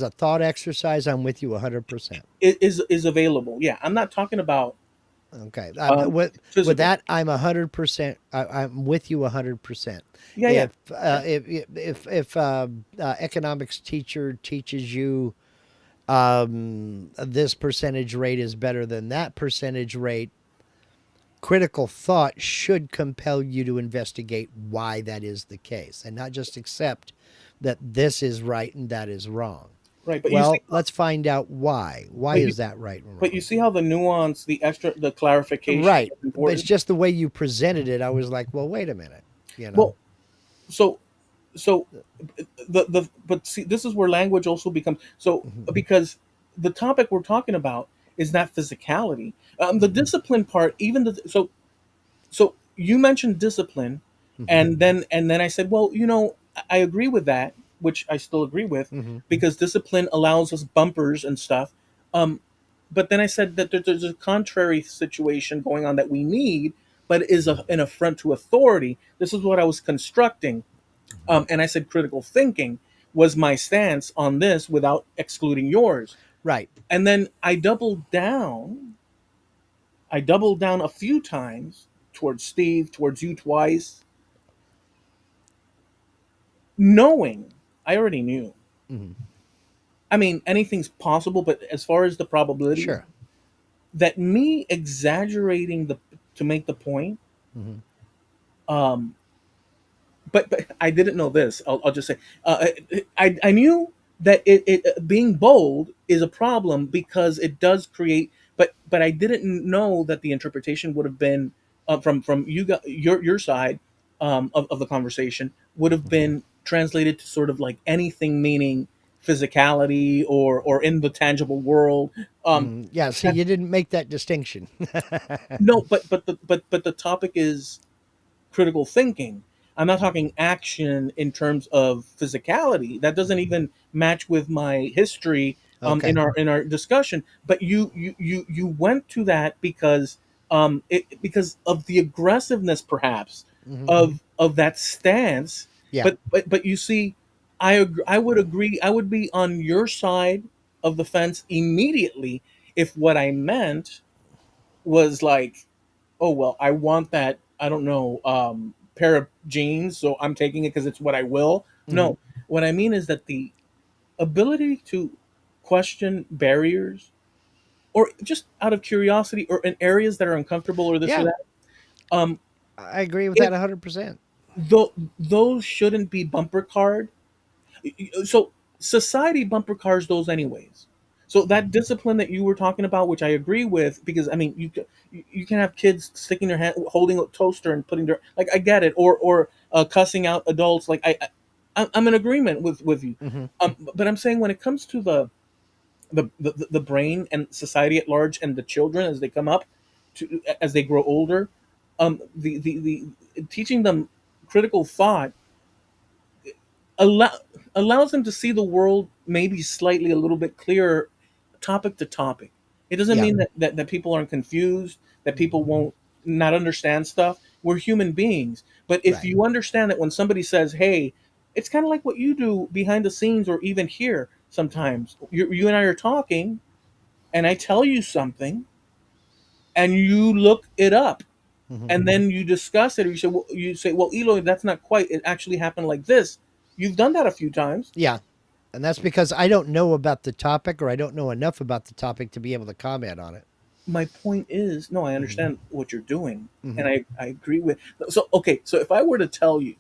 a thought exercise, I'm with you 100%. is available. Yeah, I'm not talking about Okay. With physical. that, I'm 100%. I'm with you 100%. Yeah, yeah. Yeah. If economics teacher teaches you this percentage rate is better than that percentage rate, critical thought should compel you to investigate why that is the case and not just accept that this is right and that is wrong. Right, but you see, Well, let's find out why. Why but you, is that right and but you wrong? see how the nuance, the clarification Right. is But it's important. just the way you presented it. I was like, well, wait a minute, you know? Well, so so the but see, this is where language also becomes so, Hmm. because the topic we're talking about is not physicality. The Hmm. discipline part, even so you mentioned discipline, Hmm. and then I said, well, I agree with that, which I still agree with, Hmm. because discipline allows us bumpers and stuff. Um, but then I said that there's a contrary situation going on that we need, but is an affront to authority. This is what I was constructing, and I said critical thinking was my stance on this without excluding yours. Right. And then I doubled down. I doubled down a few times towards Steve, towards you twice, knowing I already knew. Hmm. I mean, anything's possible, but as far as the probability, Sure. that me exaggerating the to make the point, Hmm. um, but I didn't know this. I'll just say, I knew that it being bold is a problem because it does create. But I didn't know that the interpretation would have been, from your side, of the conversation, would have Hmm. been translated to sort of like anything meaning physicality or in the tangible world. Um, Yeah. See, that, you didn't make that distinction. no, but the topic is critical thinking. I'm not talking action in terms of physicality. That doesn't even match with my history, in Okay. our discussion. But you went to that because, because of the aggressiveness, perhaps, Hmm. of that stance. Yeah. But you see, I would agree. I would be on your side of the fence immediately if what I meant was like, oh well, I want that, I don't know, pair of jeans, so I'm taking it because it's what I will. Hmm. No, what I mean is that the ability to question barriers, or just out of curiosity, or in areas that are uncomfortable, or this or Yeah. that, um I agree with that if 100%. those shouldn't be bumper card. So society bumper cars those anyways. So that discipline that you were talking about, which I agree with, because I mean, you can have kids sticking their hand, holding a toaster and putting their, like, I get it, or cussing out adults. Like I'm in agreement with you. Hmm. But I'm saying when it comes to the brain and society at large, and the children as they come up, to as they grow older, the teaching them critical thought allow, allows them to see the world maybe slightly a little bit clearer, topic to topic. It doesn't Yeah. mean that people aren't confused, that people won't not understand stuff. We're human beings. But if Right. you understand that when somebody says, hey, it's kind of like what you do behind the scenes, or even here sometimes, you and I are talking, and I tell you something, and you look it up, Hmm. and then you discuss it, or you say, well, Eloy, that's not quite, it actually happened like this. You've done that a few times. Yeah. And that's because I don't know about the topic, or I don't know enough about the topic to be able to comment on it. My point is, no, I Hmm. understand what you're doing, Hmm. and I agree with. So okay, so if I were to tell you,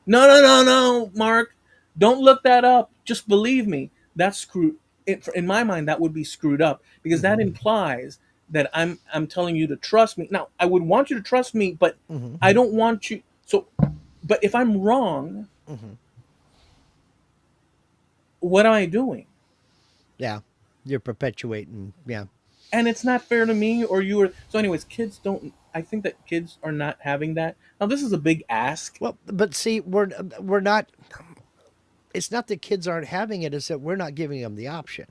no, no, no, no, Mark, don't look that up, just believe me, that's screwed. In my mind, that would be screwed up, because Hmm. that implies that I'm telling you to trust me. Now I would want you to trust me, but Hmm. I don't want you. So, but if I'm wrong, Hmm. what am I doing? Yeah. You're perpetuating. Yeah. And it's not fair to me or you. Or so anyways, kids don't, I think that kids are not having that. Now this is a big ask. Well, but see, we're not. It's not that kids aren't having it; it's that we're not giving them the option.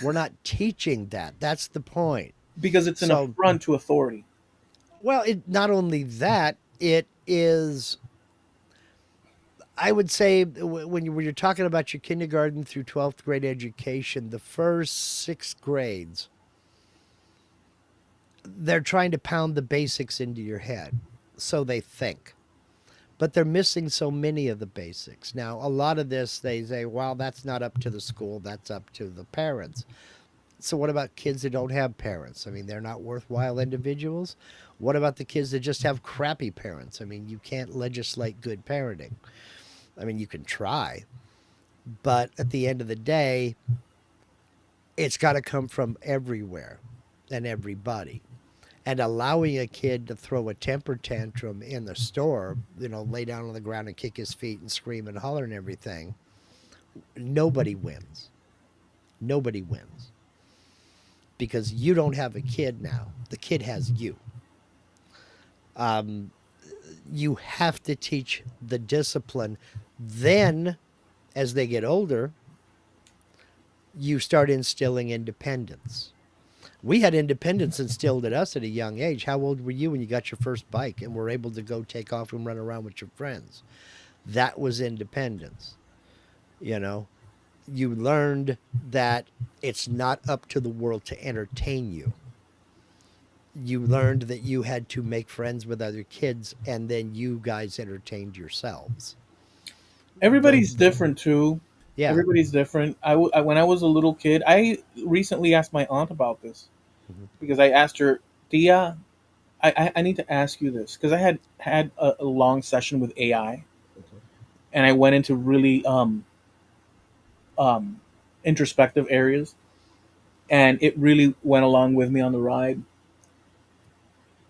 We're not teaching that. That's the point. Because it's an So, affront to authority. well, it not only that, it is. I would say when you're talking about your kindergarten through 12th grade education, the first 6 grades, they're trying to pound the basics into your head, so they think. But they're missing so many of the basics. Now, a lot of this, they say, well, that's not up to the school, that's up to the parents. So, what about kids that don't have parents? I mean, they're not worthwhile individuals. What about the kids that just have crappy parents? I mean, you can't legislate good parenting. I mean, you can try, but at the end of the day, it's got to come from everywhere and everybody. And allowing a kid to throw a temper tantrum in the store, lay down on the ground and kick his feet and scream and holler and everything, nobody wins. Nobody wins because you don't have a kid now. The kid has you. Um, you have to teach the discipline. Then, as they get older, you start instilling independence. We had independence instilled at us at a young age. How old were you when you got your first bike and were able to go take off and run around with your friends? That was independence. You know, you learned that it's not up to the world to entertain you. You learned that you had to make friends with other kids and then you guys entertained yourselves. Everybody's The different too. Yeah. Everybody's different. When I was a little kid, I recently asked my aunt about this, Mhm. because I asked her, Dia, I need to ask you this, because I had a long session with AI, and I went into really um, introspective areas, and it really went along with me on the ride.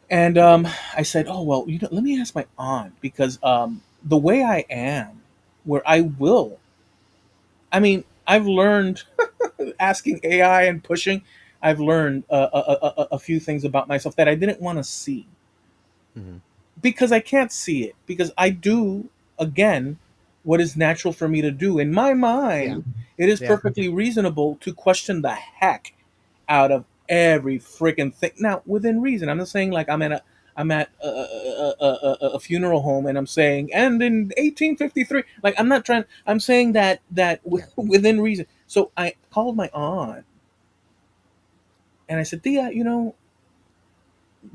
And I said, "Oh well, let me ask my aunt, because the way I am, where I will, I mean, I've learned asking AI and pushing. I've learned a few things about myself that I didn't want to see, Mhm. because I can't see it, because I do, again, what is natural for me to do. In my Yeah. mind, it is Yeah. perfectly reasonable to question the heck out of every freaking thing. Now, within reason. I'm not saying like I'm at a funeral home and I'm saying, and in 1853, like I'm not trying. I'm saying that Yeah. within reason. So I called my aunt and I said, Tia,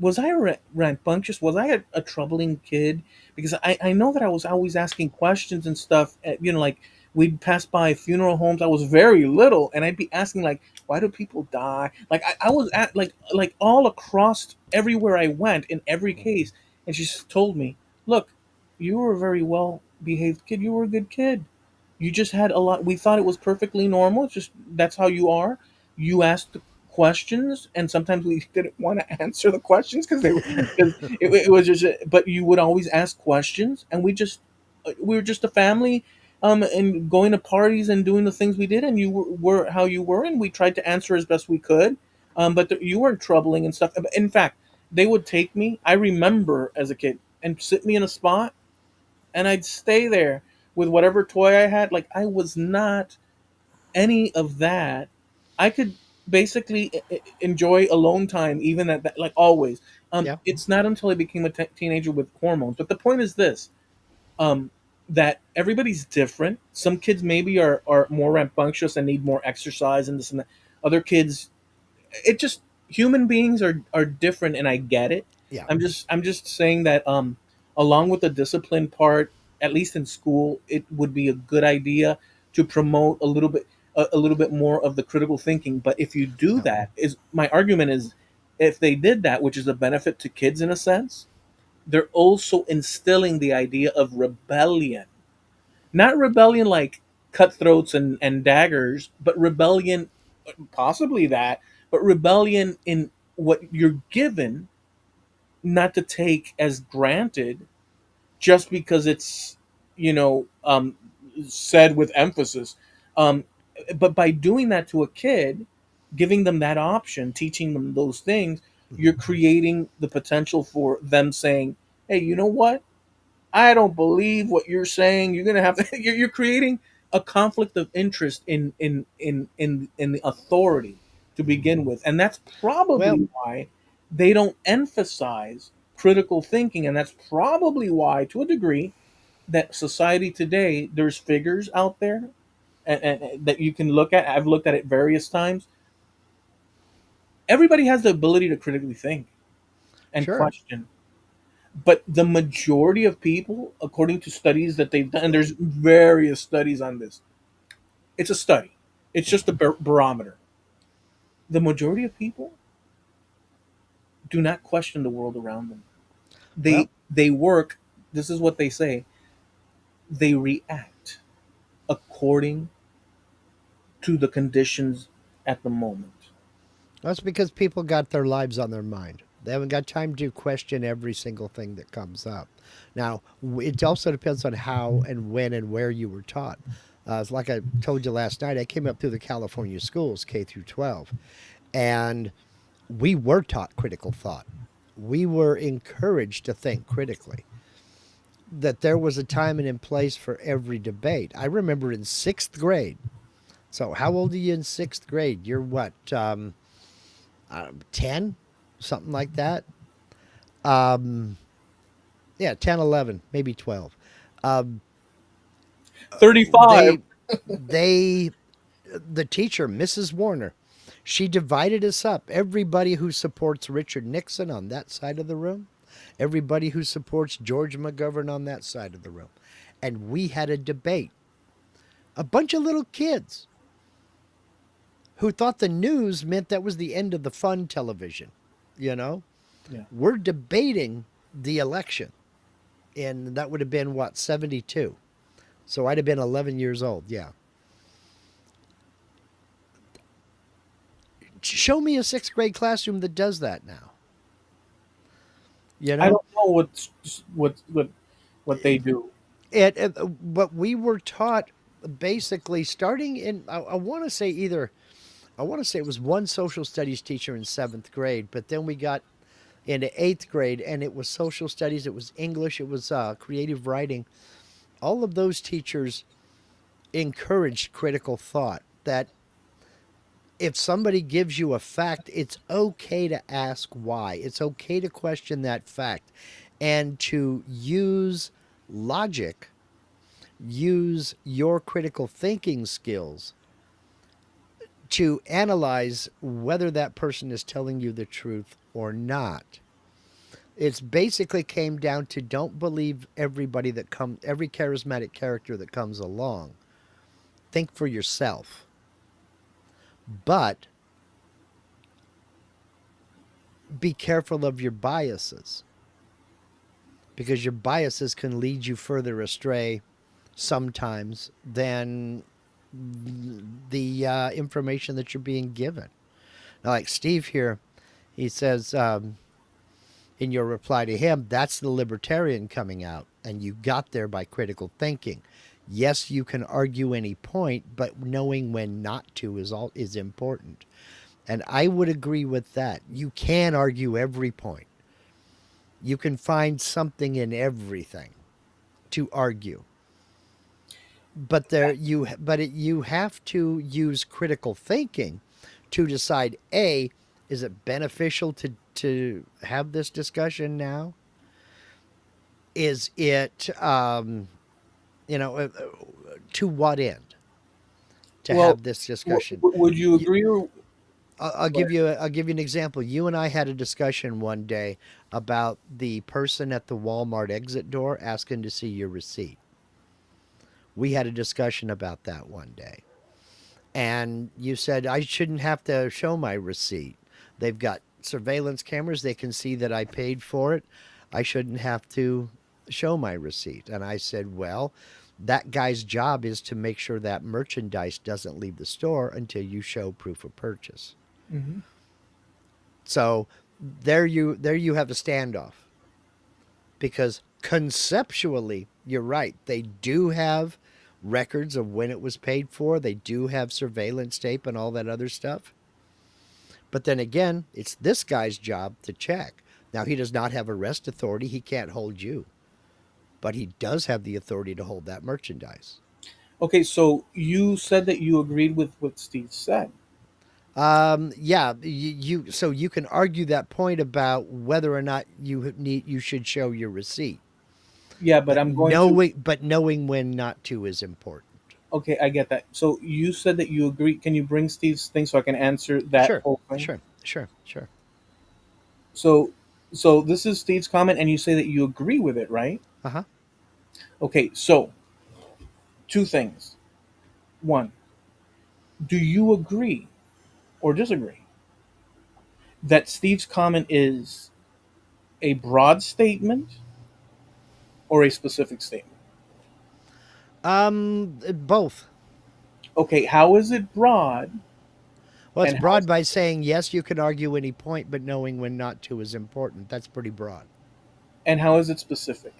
was I rambunctious? Was I a troubling kid? Because I know that I was always asking questions and stuff. Like we'd pass by funeral homes. I was very little, and I'd be asking like, "Why do people die?" Like I was at like all across everywhere I went in every case, and she just told me, "Look, you were a very well behaved kid. You were a good kid. You just had a lot. We thought it was perfectly normal. It's just that's how you are. You asked questions, and sometimes we didn't want to answer the questions because it was just. But you would always ask questions, and we were just a family, and going to parties and doing the things we did, and you were how you were, and we tried to answer as best we could. But you weren't troubling and stuff. In fact, they would take me. I remember as a kid and sit me in a spot and I'd stay there with whatever toy I had. Like I was not any of that. I could basically enjoy alone time, even at that, like always. Yeah. It's not until I became a teenager with hormones. But the point is this: um, that everybody's different. Some kids maybe are more rambunctious and need more exercise and this and that. Other kids it just human beings are different and I get it. Yeah. I'm just saying that along with the discipline part, at least in school, it would be a good idea to promote a little bit more of the critical thinking. But if you do Yeah. that, is my argument is if they did that, which is a benefit to kids in a sense, they're also instilling the idea of rebellion. Not rebellion like cutthroats and daggers, but rebellion possibly that, but rebellion in what you're given, not to take as granted just because it's you know um, said with emphasis. Um, but by doing that to a kid, giving them that option, teaching them those things, you're Mhm. creating the potential for them saying, "Hey, you know what? I don't believe what you're saying. You're gonna have to." You're creating a conflict of interest in the authority to begin with, and that's Well, probably why they don't emphasize critical thinking, and that's probably why, to a degree, that society today there's figures out there and that you can look at. I've looked at it various times. Everybody has the ability to critically think and sure. question. But the majority of people, according to studies that they've done, and there's various studies on this, it's a study, it's just a barometer. The majority of people do not question the world around them. Well, They work, this is what they say, they react according to the conditions at the moment. that's because people got their lives on their mind. They haven't got time to question every single thing that comes up. Now, it also depends on how and when and where you were taught. It's like I told you last night, I came up through the California schools, K through 12, and we were taught critical thought. We were encouraged to think critically. That there was a time and a place for every debate. I remember in sixth grade. So, how old are you in sixth grade? You're what, 10? Something like that? Um, yeah, 10, 11, maybe 12. Um, 35. they, they, the teacher, Mrs. Warner, she divided us up. Everybody who supports Richard Nixon on that side of the room, everybody who supports George McGovern on that side of the room. And we had a debate. A bunch of little kids who thought the news meant that was the end of the fun television. You know, Yeah. we're debating the election, and that would have been what, 72. So I'd have been 11 years old. Yeah. Show me a sixth grade classroom that does that now. You I know, don't know what they do. but we were taught basically starting in, I want to say either, I want to say it was one social studies teacher in seventh grade, but then we got into eighth grade and it was social studies, it was English, it was creative writing. All of those teachers encouraged critical thought. That if somebody gives you a fact, it's okay to ask why. It's okay to question that fact and to use logic, use your critical thinking skills to analyze whether that person is telling you the truth or not. It's basically came down to don't believe every charismatic character that comes along. Think for yourself. But be careful of your biases because your biases can lead you further astray sometimes than the information that you're being given. Now, like Steve here, he says, in your reply to him, that's the libertarian coming out, and you got there by critical thinking. Yes, you can argue any point, but knowing when not to is important. And I would agree with that. You can argue every point. You can find something in everything to argue. You have to use critical thinking to decide, A, is it beneficial to have this discussion now? Is it to what end to Well, have this discussion? would you You, agree or I'll give you an example. You and I had a discussion one day about the person at the Walmart exit door asking to see your receipt. We had a discussion about that one day. And you said I shouldn't have to show my receipt. They've got surveillance cameras. They can see that I paid for it. I shouldn't have to show my receipt. And I said, well, that guy's job is to make sure that merchandise doesn't leave the store until you show proof of purchase. Mhm. So there you have a standoff because conceptually you're right. They do have records of when it was paid for. They do have surveillance tape and all that other stuff. But then again, it's this guy's job to check. Now he does not have arrest authority. He can't hold you, but he does have the authority to hold that merchandise. Okay, so you said that you agreed with what Steve said. Yeah, so you can argue that point about whether or not you should show your receipt. Yeah, but I'm going to. But knowing when not to is important. Okay, I get that. So you said that you agree. Can you bring Steve's thing so I can answer that Sure, whole thing? sure. So, so this is Steve's comment, and you say that you agree with it, right? Uh huh. Okay, so two things. One, do you agree or disagree that Steve's comment is a broad statement or a specific statement? Both. Okay, how is it broad, Well, it's and how broad is by saying yes, you can argue any point, but knowing when not to is important. That's pretty broad. it specific?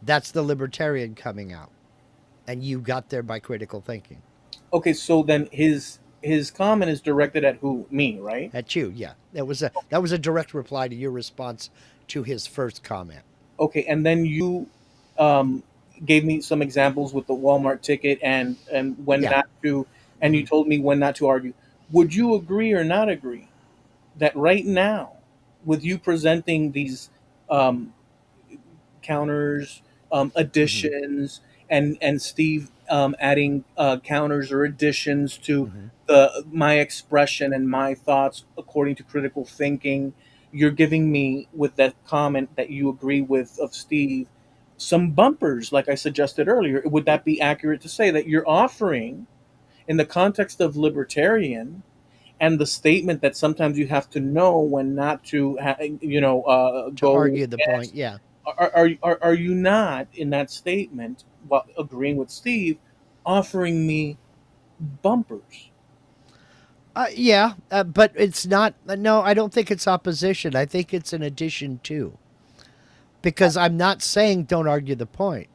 That's the libertarian coming out, and you got there by critical thinking. Okay, so then his comment is directed at who? Me, right? At you, yeah. That was a direct reply to your response to his first comment. Okay, and then you um, gave me some examples with the Walmart ticket and when Yeah. not to, and you Hmm. told me when not to argue. Would you agree or not agree that right now, with you presenting these um, counters, Hmm. additions, and Steve adding counters or additions to Hmm. the my expression and my thoughts according to critical thinking. You're giving me with that comment that you agree with of Steve some bumpers, like I suggested earlier. Would that be accurate to say that you're offering, in the context of libertarian, and the statement that sometimes you have to know when not to, To go argue the point, against, yeah. are you not in that statement, while agreeing with Steve, offering me bumpers? Yeah, but it's not. No, I don't think it's opposition. I think it's an addition to. Because I'm not saying don't argue the point.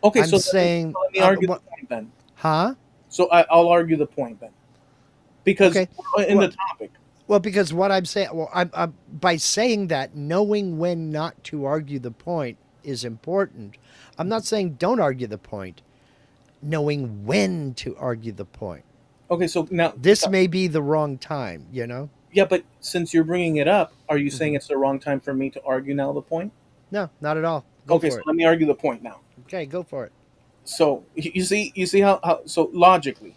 Okay, I'm so saying, let me argue the point then. huh? So I'll argue the point then, because Okay. we're in the Well, topic. because what I'm saying, I'm by saying that knowing when not to argue the point is important. I'm not saying don't argue the point. Knowing when to argue the point. Okay, so now, This may be the wrong time, you know? yeah, but since you're bringing it up, are you saying Hmm. it's the wrong time for me to argue now the point? No, not at all. Go Okay, for so it. let me argue the point now. Okay, go for it. So you see how so logically,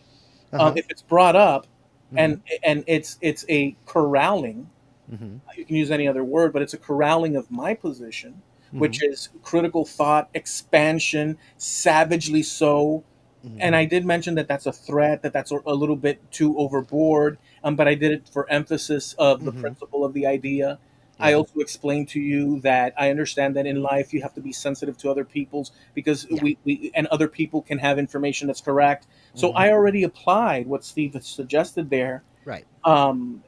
Uh huh. if it's brought up, Hmm. and it's a corralling, Hmm. you can use any other word, but it's a corralling of my position, Hmm. which is critical thought, expansion, savagely so. Hmm. And I did mention that that's a threat, that that's a little bit too overboard, but I did it for emphasis of the Hmm. principle of the idea. I Yeah. also explained to you that I understand that in life you have to be sensitive to other people's, because Yeah. we and other people can have information that's correct. So Hmm. I already applied what Steve has suggested there. Right. um,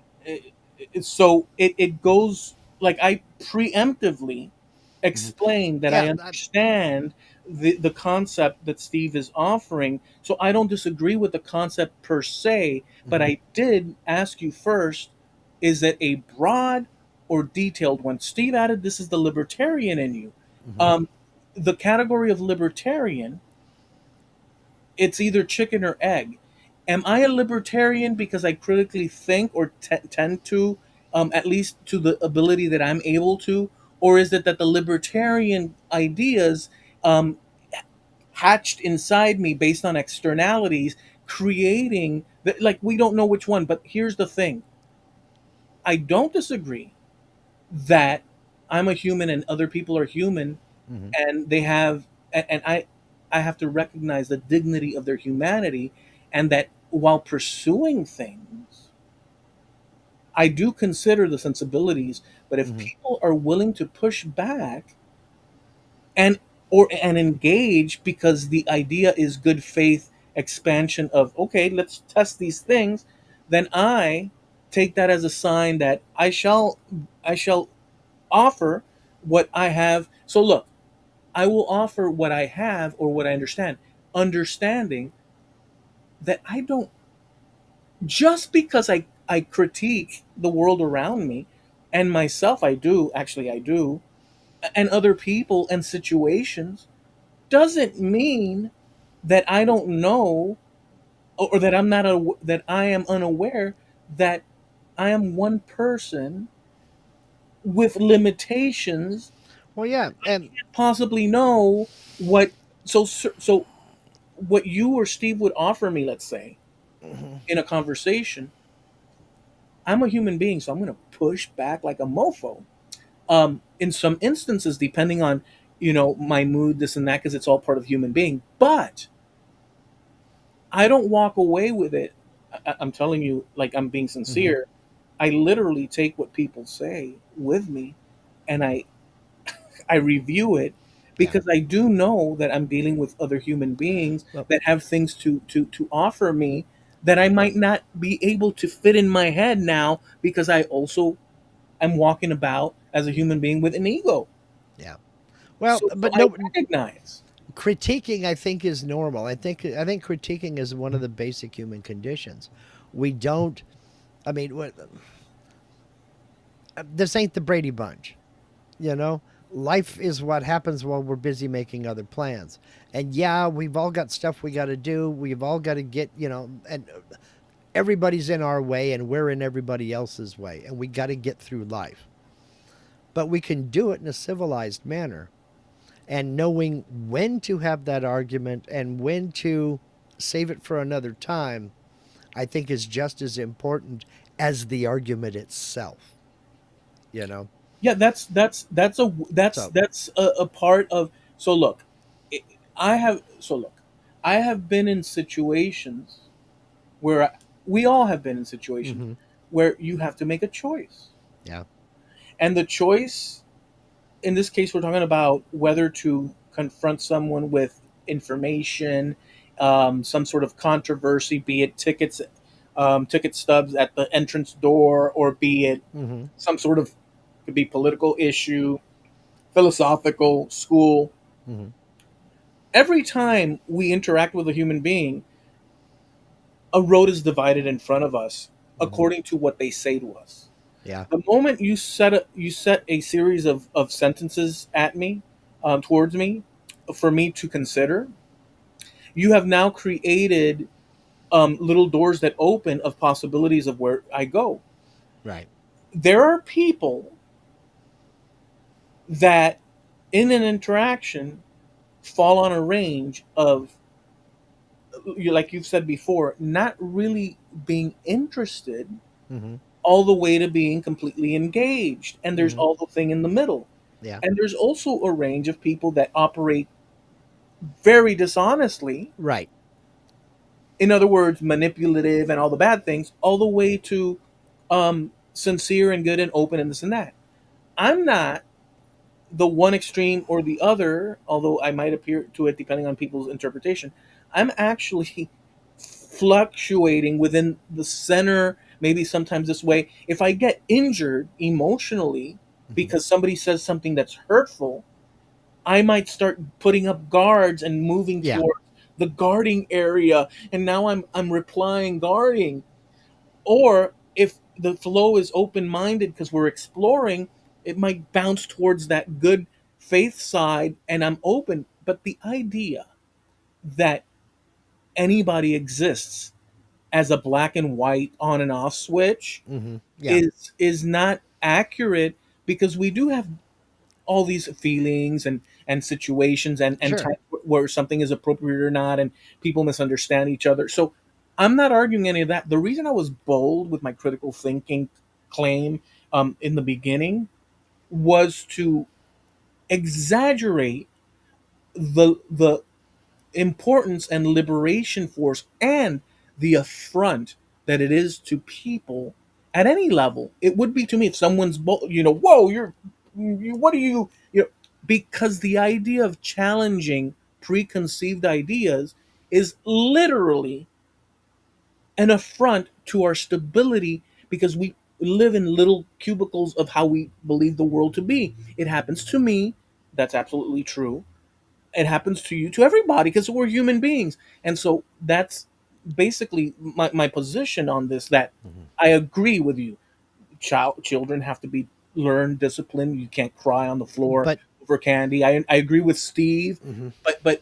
so it goes like I preemptively Hmm. explain that I Yeah. understand the concept that Steve is offering. So I don't disagree with the concept per se, but hmm. I did ask you first, is it a broad or detailed one? Steve added this is the libertarian in you. Hmm. Um, the category of libertarian, it's either chicken or egg. Am I a libertarian because I critically think or tend to, at least to the ability that I'm able to? Or is it that the libertarian ideas um, hatched inside me based on externalities, creating that, like, we don't know which one? But here's the thing, I don't disagree that I'm a human and other people are human, Hmm. and they have and I have to recognize the dignity of their humanity, and that while pursuing things, I do consider the sensibilities. But if Hmm. people are willing to push back and and engage because the idea is good faith expansion of, okay, let's test these things, then I take that as a sign that I shall offer what I have. So look, I will offer what I have or what I understand, understanding that I don't, just because I critique the world around me and myself, I do, actually, I do, and other people and situations, doesn't mean that I don't know, or that that I am unaware that I am one person with limitations, Well, yeah, and possibly know what. So what you or Steve would offer me, let's say, mhm. in a conversation, I'm a human being, so I'm going to push back like a mofo. In some instances, depending on my mood, this and that, because it's all part of human being. But I don't walk away with it. I'm telling you, like, I'm being Mhm. sincere. I literally take what people say with me, and I review it, Yeah. because I do know that I'm dealing with other human beings Well, that have things to offer me that I might not be able to fit in my head now, because I also am walking about as a human being with an ego. yeah. Well, So but I no, recognize. critiquing I think is normal. I think critiquing is one of the basic human conditions. We don't. I mean, this ain't the Brady Bunch. You know, life is what happens while we're busy making other plans. And yeah, we've all got stuff we got to do. We've all got to get, and everybody's in our way and we're in everybody else's way. And we got to get through life. But we can do it in a civilized manner. And knowing when to have that argument and when to save it for another time, I think is just as important as the argument itself, you know? Yeah, So, that's a part of. So look, I I have been in situations where we all have been in situations hmm, where you have to make a choice, yeah. and the choice, in this case, we're talking about whether to confront someone with information, some sort of controversy, be it ticket stubs at the entrance door, or be it Hmm. some sort of, could be political issue, philosophical, school. Hmm. Every time we interact with a human being, a road is divided in front of us Hmm. according to what they say to us. Yeah. The moment you set a series of sentences at me, towards me, for me to consider, you have now created little doors that open of possibilities of where I go. Right. There are people that, in an interaction, fall on a range of, like you've said before, not really being interested Mm-hmm. all the way to being completely engaged. And there's Mm-hmm. all the thing in the middle. Yeah. And there's also a range of people that operate very dishonestly, Right. in other words, manipulative and all the bad things, all the way to sincere and good and open and this and that. I'm not the one extreme or the other, although I might appear to it depending on people's interpretation. I'm actually fluctuating within the center, maybe sometimes this way. If I get injured emotionally Mm-hmm. because somebody says something that's hurtful, I might start putting up guards and moving Yeah. towards the guarding area. And now I'm replying guarding. Or if the flow is open minded because we're exploring, it might bounce towards that good faith side and I'm open. But the idea that anybody exists as a black and white on and off switch Mm-hmm. Yeah. is not accurate, because we do have all these feelings and situations and Sure. times where something is appropriate or not, and people misunderstand each other. So I'm not arguing any of that. The reason I was bold with my critical thinking claim in the beginning was to exaggerate the importance and liberation force and the affront that it is to people at any level. It would be to me if someone's, whoa, what are you know, because the idea of challenging preconceived ideas is literally an affront to our stability, because we live in little cubicles of how we believe the world to be. It happens to me. That's absolutely true. It happens to you, to everybody, because we're human beings. And so that's basically my position on this, that Mm-hmm. I agree with you. Children have to be learned discipline. You can't cry on the floor But over candy. I agree with Steve. mm-hmm. But but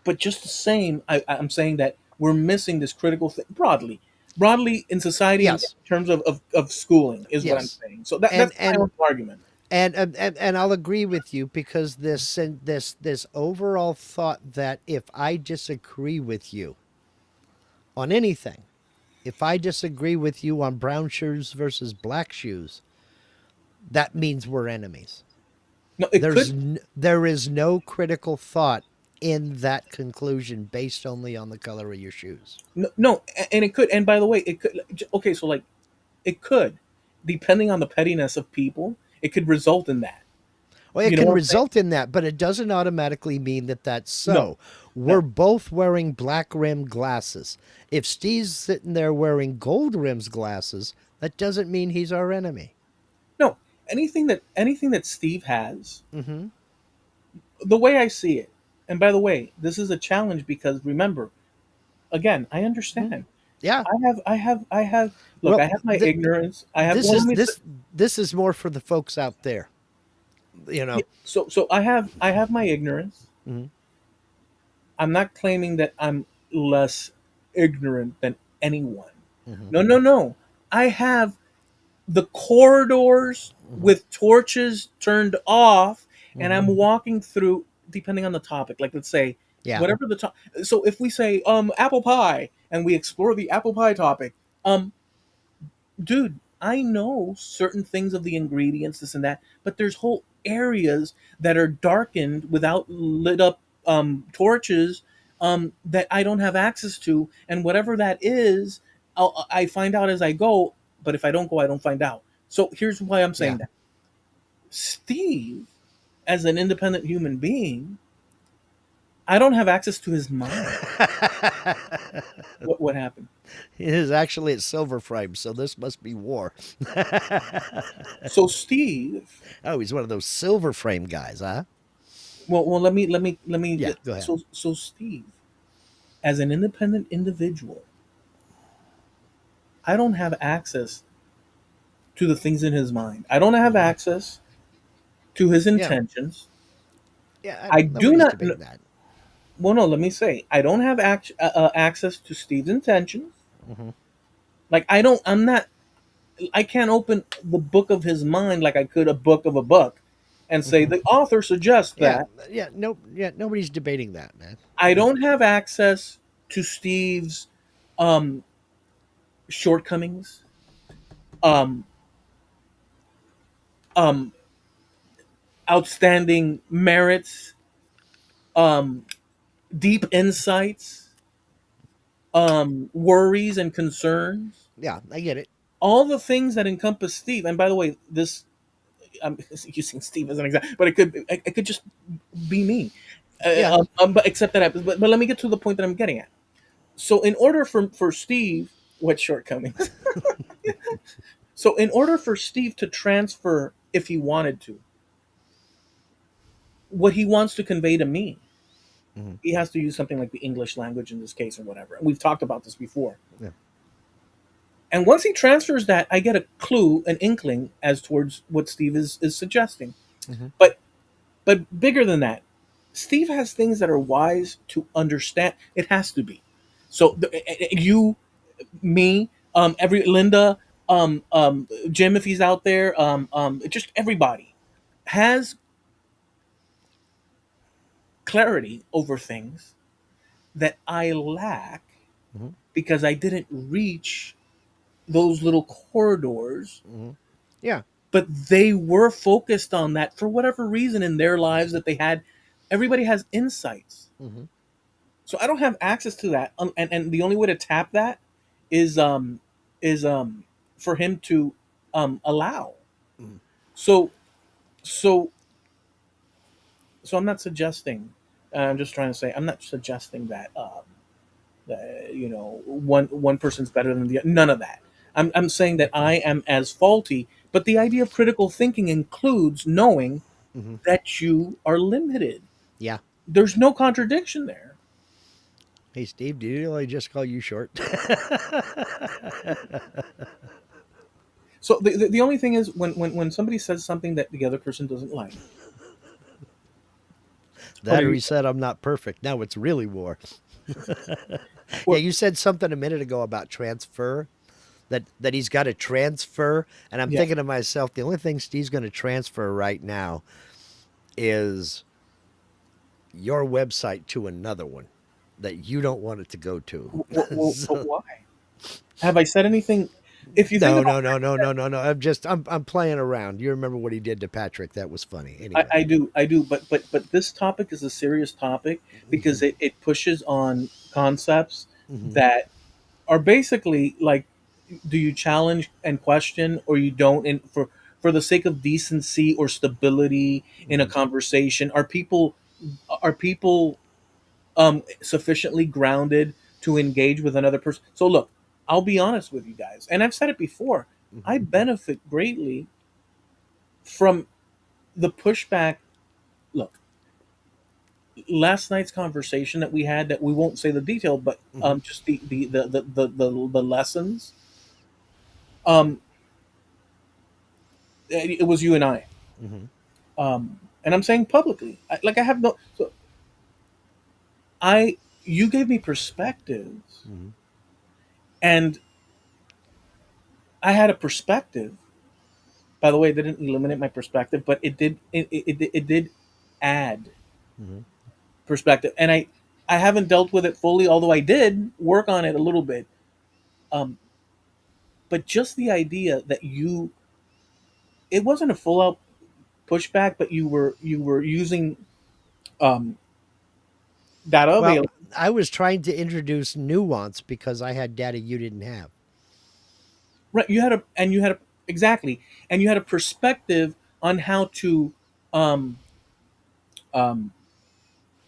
but just the same, I'm saying that we're missing this critical thing broadly in society, in Yes. terms of schooling, is what I'm Yes. saying. So that's And my and own argument. and I'll agree with you, because this overall thought that if I disagree with you on anything, if I disagree with you on brown shoes versus black shoes, that means we're enemies. No, it could. There is no critical thought in that conclusion based only on the color of your shoes. No, no, and it could. And by the way, it could. Okay, so like it could, depending on the pettiness of people, it could result in that. Well, it You know can what I'm saying? result in that, but it doesn't automatically mean that that's No, so. We're no, both wearing black rimmed glasses. If Steve's sitting there wearing gold rims glasses, that doesn't mean he's our enemy. no. Anything that Steve has, Mm-hmm. the way I see it. And by the way, this is a challenge because remember, again, I Mm-hmm. understand. Yeah. I have. Look, Well, I have my ignorance. I have. this Well, let is me. this is more for the folks out there. You Yeah, know. so I have my ignorance. Mm-hmm. I'm not claiming that I'm less ignorant than anyone. Mm-hmm. No, no, no. I have the corridors Mm-hmm. with torches turned off, and Mm-hmm. I'm walking through, depending on the topic, like let's say Yeah. whatever the top. So if we say apple pie and we explore the apple pie topic, um dude, I know certain things of the ingredients, this and that, but there's whole areas that are darkened without lit up torches, that I don't have access to, and whatever that is, I find out as I go. But if I don't go, I don't find out. So here's why I'm Yeah. saying that Steve, as an independent human being, I don't have access to his mind. What happened? It is actually at silver frame, so this must be war. So Steve, Oh, he's one of those silver frame guys, huh? well, let me. Yeah, go ahead. So Steve, as an independent individual, I don't have access to the things in his mind. I don't have Mm-hmm. access to his Yeah, intentions. yeah. I do Nobody's not. debating that. well, no, let me say, I don't have access to Steve's intentions. Hmm. Like, I'm not, I can't open the book of his mind like I could a book of a book and say Hmm. the author suggests Yeah, that. yeah, no, yeah. Nobody's debating that, man. I don't have access to Steve's um, shortcomings, um, um, outstanding merits, um, deep insights, worries and concerns, Yeah, I get it. all the things that encompass Steve. And by the way, this I'm using Steve as an example, but it could just be me. Yeah. But except that, but let me get to the point that I'm getting at. So, in order for Steve, what shortcomings? So, in order for Steve to transfer, if he wanted to, what he wants to convey to me, Hmm. he has to use something like the English language in this case, or whatever. And we've talked about this before. Yeah. And once he transfers that, I get a clue, an inkling as towards what Steve is suggesting. Hmm. But bigger than that, Steve has things that are wise to understand. It has to be. So you, me, every Linda, Jim, if he's out there, just everybody has clarity over things that I lack Hmm. because I didn't reach those little corridors. Hmm. Yeah. But they were focused on that for whatever reason in their lives that they had. Everybody has insights. Hmm. So I don't have access to that, and the only way to tap that is is for him to allow. Hmm. So so so I'm not suggesting. I'm just trying to say I'm not suggesting that one person's better than the other. None of that. I'm saying that I am as faulty, but the idea of critical thinking includes knowing Hmm. that you are limited. Yeah. There's no contradiction there. Hey, Steve, did you really just call you short? So the only thing is when somebody says something that the other person doesn't like, or That or you, he said I'm not perfect. Now it's really war. Yeah, or you said something a minute ago about transfer. That he's got to transfer, and I'm yeah, thinking to myself, the only thing Steve's going to transfer right now is your website to another one that you don't want it to go to. but So, why? Have I said anything? If you think no, about no, no, no, no, no, no. I'm playing around. You remember what he did to Patrick? That was funny. Anyway. I do, but this topic is a serious topic because Hmm. it pushes on concepts Hmm. that are basically like, do you challenge and question, or you don't? And for the sake of decency or stability in a Hmm. conversation, are people sufficiently grounded to engage with another person? So look, I'll be honest with you guys, and I've said it before. I Hmm. benefit greatly from the pushback. Look, last night's conversation that we had, that we won't say the detail, but Hmm. just the lessons. Um, it was you and I, Hmm. and I'm saying publicly, like I have no. So I you gave me perspectives, Hmm. and I had a perspective. By the way, it didn't eliminate my perspective, but it did add Hmm. perspective, and I haven't dealt with it fully, although I did work on it a little bit. Um, but just the idea that it wasn't a full out pushback, but you were using um, data Well, available. I was trying to introduce nuance because I had data you didn't have. Right, you had a exactly, and you had a perspective on how to um, um,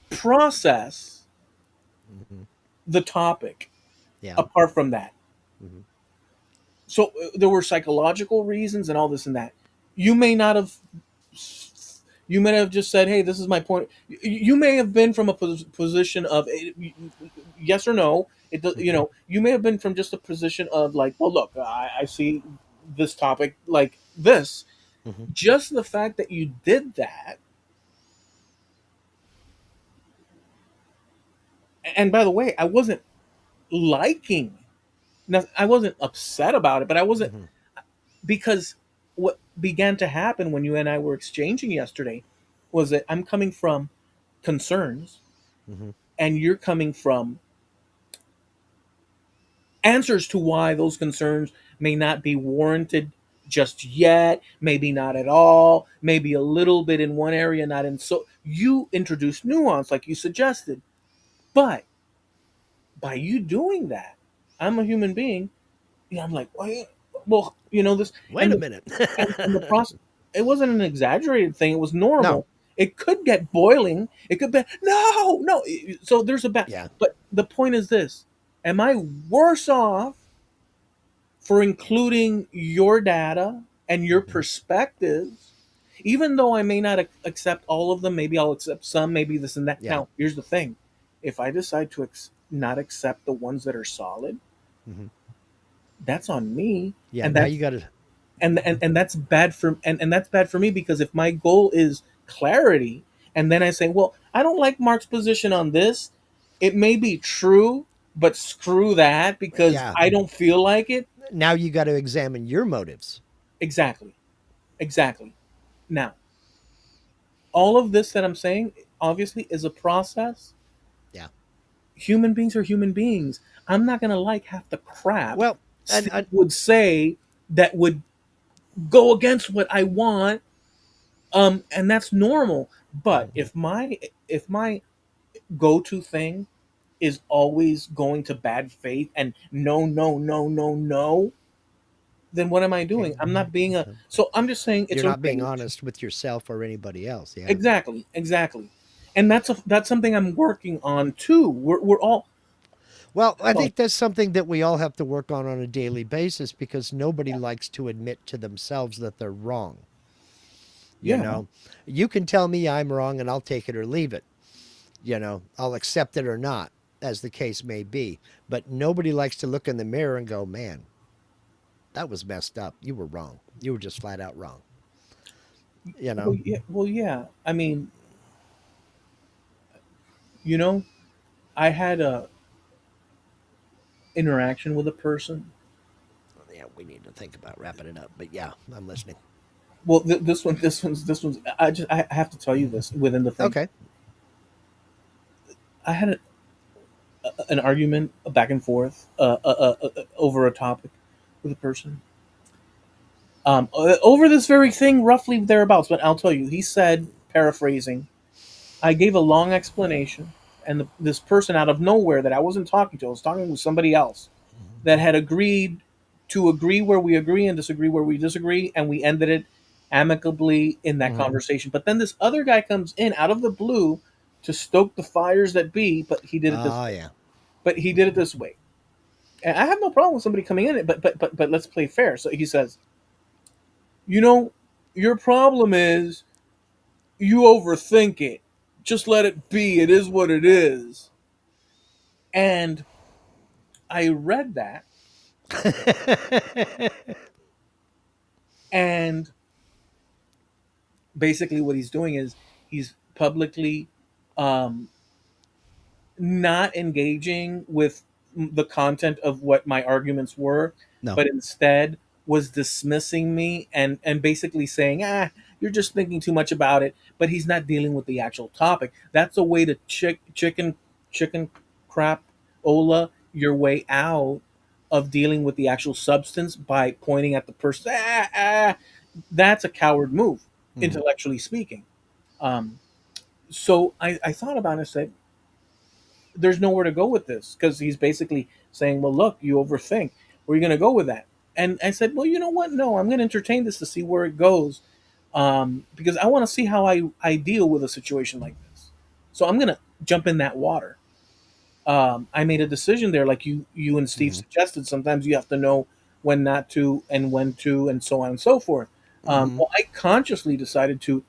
process Hmm. the topic. Yeah. Apart from that, Hmm. so there were psychological reasons and all this and that. You may not have. You may have just said, "Hey, this is my point." You may have been from a position of yes or no. Hmm. You may have been from just a position of like, "Well, look, I see this topic like this." Hmm. Just the fact that you did that And by the way, I wasn't liking. Now, I wasn't upset about it, but I wasn't, Hmm. because what began to happen when you and I were exchanging yesterday was that I'm coming from concerns, Hmm. and you're coming from answers to why those concerns may not be warranted just yet, maybe not at all, maybe a little bit in one area, not in. So you introduce nuance like you suggested. But by you doing that, I'm a human being. Yeah, I'm like, well, this, Wait and a the minute. and the process. It wasn't an exaggerated thing. It was No. normal. It could get boiling. It could be no, no. So there's a bad. Yeah. But the point is this: am I worse off for including your data and your Hmm. perspectives, even though I may not accept all of them? Maybe I'll accept some. Maybe this and that. Yeah. Now, here's the thing: if I decide to not accept the ones that are solid, Hmm. that's on me, Yeah. and Now you got to. and that's bad for and that's bad for me, because if my goal is clarity, and then I say, well, I don't like Mark's position on this, it may be true, but screw that, because Yeah. I don't feel like it. Now you got to examine your motives. Exactly, exactly. Now, all of this that I'm saying obviously is a process. Yeah. Human beings are human beings. I'm not going to like half the crap Well, Steve would say that would go against what I want. And that's normal. But mhm. if my go-to thing is always going to bad faith and no, no, no, no, no, then what am I Okay. doing? I'm not being a. So I'm just saying You're it's a not being range. honest with yourself or anybody else. Yeah. Exactly, exactly. And that's something I'm working on too. We're all. Well, I think that's something that we all have to work on a daily basis because nobody likes to admit to themselves that they're wrong. You Yeah, know, you can tell me I'm wrong and I'll take it or leave it. I'll accept it or not, as the case may be. But nobody likes to look in the mirror and go, man, that was messed up. You were wrong. You were just flat out wrong. You well, know? yeah, well, yeah. I mean, you know, I had a interaction with a person. Yeah, we need to think about wrapping it up. But yeah, I'm listening. Well, this one's. I have to tell you this within the thing. Okay. I had an argument, a back and forth, over a topic with a person, over this very thing, roughly thereabouts. But I'll tell you, he said, paraphrasing, I gave a long explanation, and this person out of nowhere that I wasn't talking to, I was talking with somebody else that had agreed to agree where we agree and disagree where we disagree, and we ended it amicably in that Hmm. conversation. But then this other guy comes in out of the blue to stoke the fires that be, but he did it this Oh, way. yeah. But he did it this way. And I have no problem with somebody coming in, but let's play fair. So he says, you know, your problem is you overthink it. Just let it be. It is what it is. And I read that, and basically what he's doing is he's publicly um, not engaging with the content of what my arguments were, No. but instead was dismissing me and basically saying, you're just thinking too much about it. But he's not dealing with the actual topic. That's a way to chicken crap Ola your way out of dealing with the actual substance by pointing at the person. That's a coward move, Hmm. intellectually speaking. Um, so I thought about it and said, there's nowhere to go with this, because he's basically saying, well, look, you overthink. Where are you going to go with that? And I said, well, you know what? No, I'm going to entertain this to see where it goes, because I want to see how I deal with a situation like this. So I'm going to jump in that water. I made a decision there, like you and Steve Hmm. suggested. Sometimes you have to know when not to and when to, and so on and so forth. Hmm. Well, I consciously decided to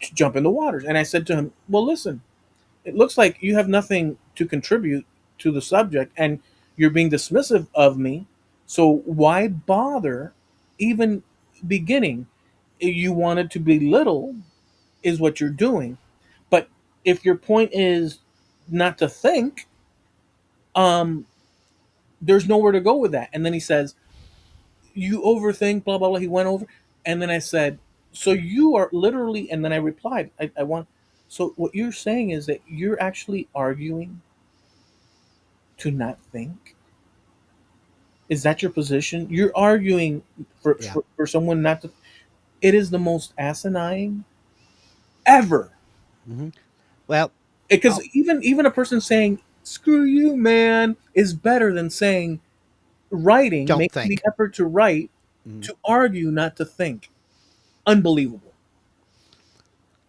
jump in the waters, and I said to him, well, listen, it looks like you have nothing to contribute to the subject, and you're being dismissive of me. So why bother even beginning? You wanted to belittle is what you're doing. But if your point is not to think, um, there's nowhere to go with that. And then he says, "You overthink, blah blah blah." He went over, and then I said, "So you are literally," and then I replied, I want. So what you're saying is that you're actually arguing to not think? Is that your position? You're arguing Yeah. for someone not to. It is the most asinine ever. Hmm. Well, Because I'll, even a person saying "screw you, man" is better than saying writing, don't making the think. effort to write, Mhm. to argue, not to think. Unbelievable.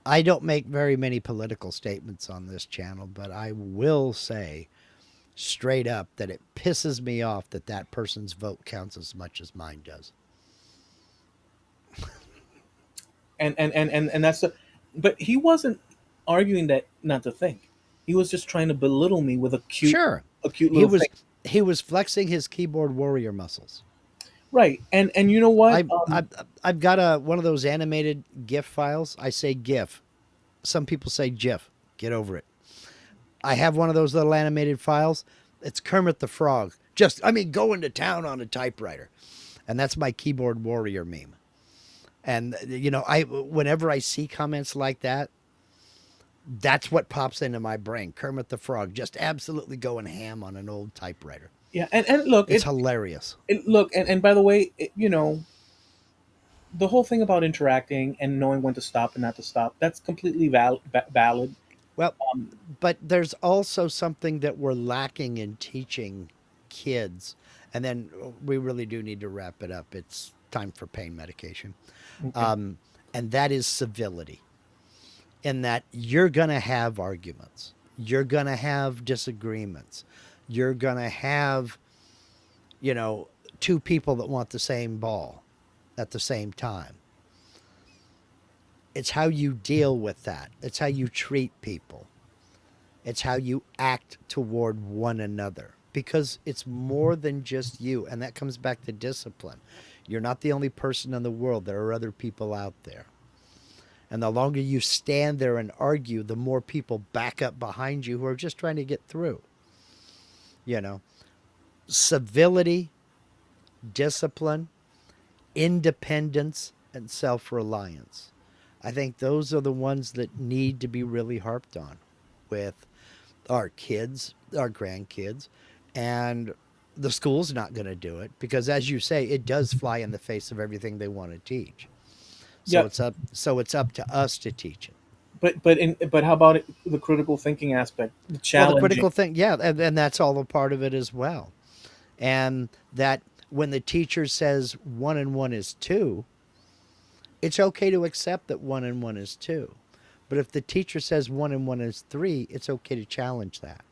I don't make very many political statements on this channel, but I will say straight up that it pisses me off that that person's vote counts as much as mine does. And that's the. But he wasn't arguing that not to think. He was just trying to belittle me with Sure, a cute he little thing. was he was flexing his keyboard warrior muscles. Right. And you know what? I've got a one of those animated GIF files. I say GIF. Some people say GIF. Get over it. I have one of those little animated files. It's Kermit the Frog. Just, I mean, going to town on a typewriter. And that's my keyboard warrior meme. And I whenever I see comments like that, that's what pops into my brain. Kermit the Frog just absolutely going ham on an old typewriter. Yeah. And look, It's hilarious. and by the way, the whole thing about interacting and knowing when to stop and not to stop, that's completely valid. Well, Um, but there's also something that we're lacking in teaching kids. And then we really do need to wrap it up. It's time for pain medication. okay. Um, and that is civility. In that you're going to have arguments, you're going to have disagreements, you're going to have, you know, two people that want the same ball at the same time. It's how you deal with that, it's how you treat people, it's how you act toward one another. Because it's more than just you. And that comes back to discipline. You're not the only person in the world, there are other people out there. And the longer you stand there and argue, the more people back up behind you who are just trying to get through. You know, civility, discipline, independence, and self reliance. I think those are the ones that need to be really harped on with our kids, our grandkids, and the school's not going to do it because, as you say, it does fly in the face of everything they want to teach. Yeah. So it's up to us to teach it. But how about the critical thinking aspect, the Well, the challenging? critical thing, yeah, and that's all a part of it as well. And that when the teacher says one and one is two, it's okay to accept that one and one is two. But if the teacher says one and one is three, it's okay to challenge that.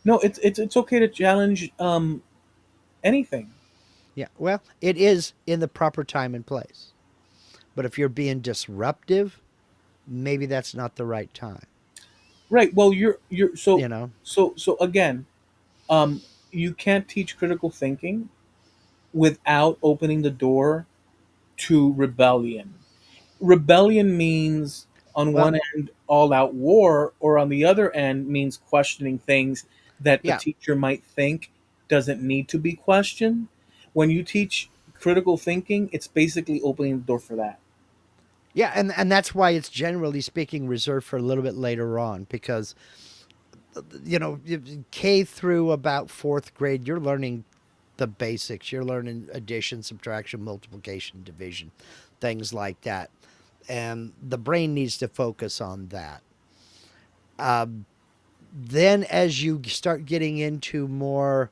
No, it's okay to challenge anything. Yeah, well, it is in the proper time and place. But if you're being disruptive, maybe that's not the right time. Right. Well, you're You know? so again, um, you can't teach critical thinking without opening the door to rebellion. Rebellion means, on Well, one end, all out war, or on the other end, means questioning things that the yeah. teacher might think doesn't need to be questioned. When you teach critical thinking, it's basically opening the door for that. Yeah, and that's why it's generally speaking reserved for a little bit later on because K through about 4th grade, you're learning the basics. You're learning addition, subtraction, multiplication, division, things like that. And the brain needs to focus on that. Then, as you start getting into more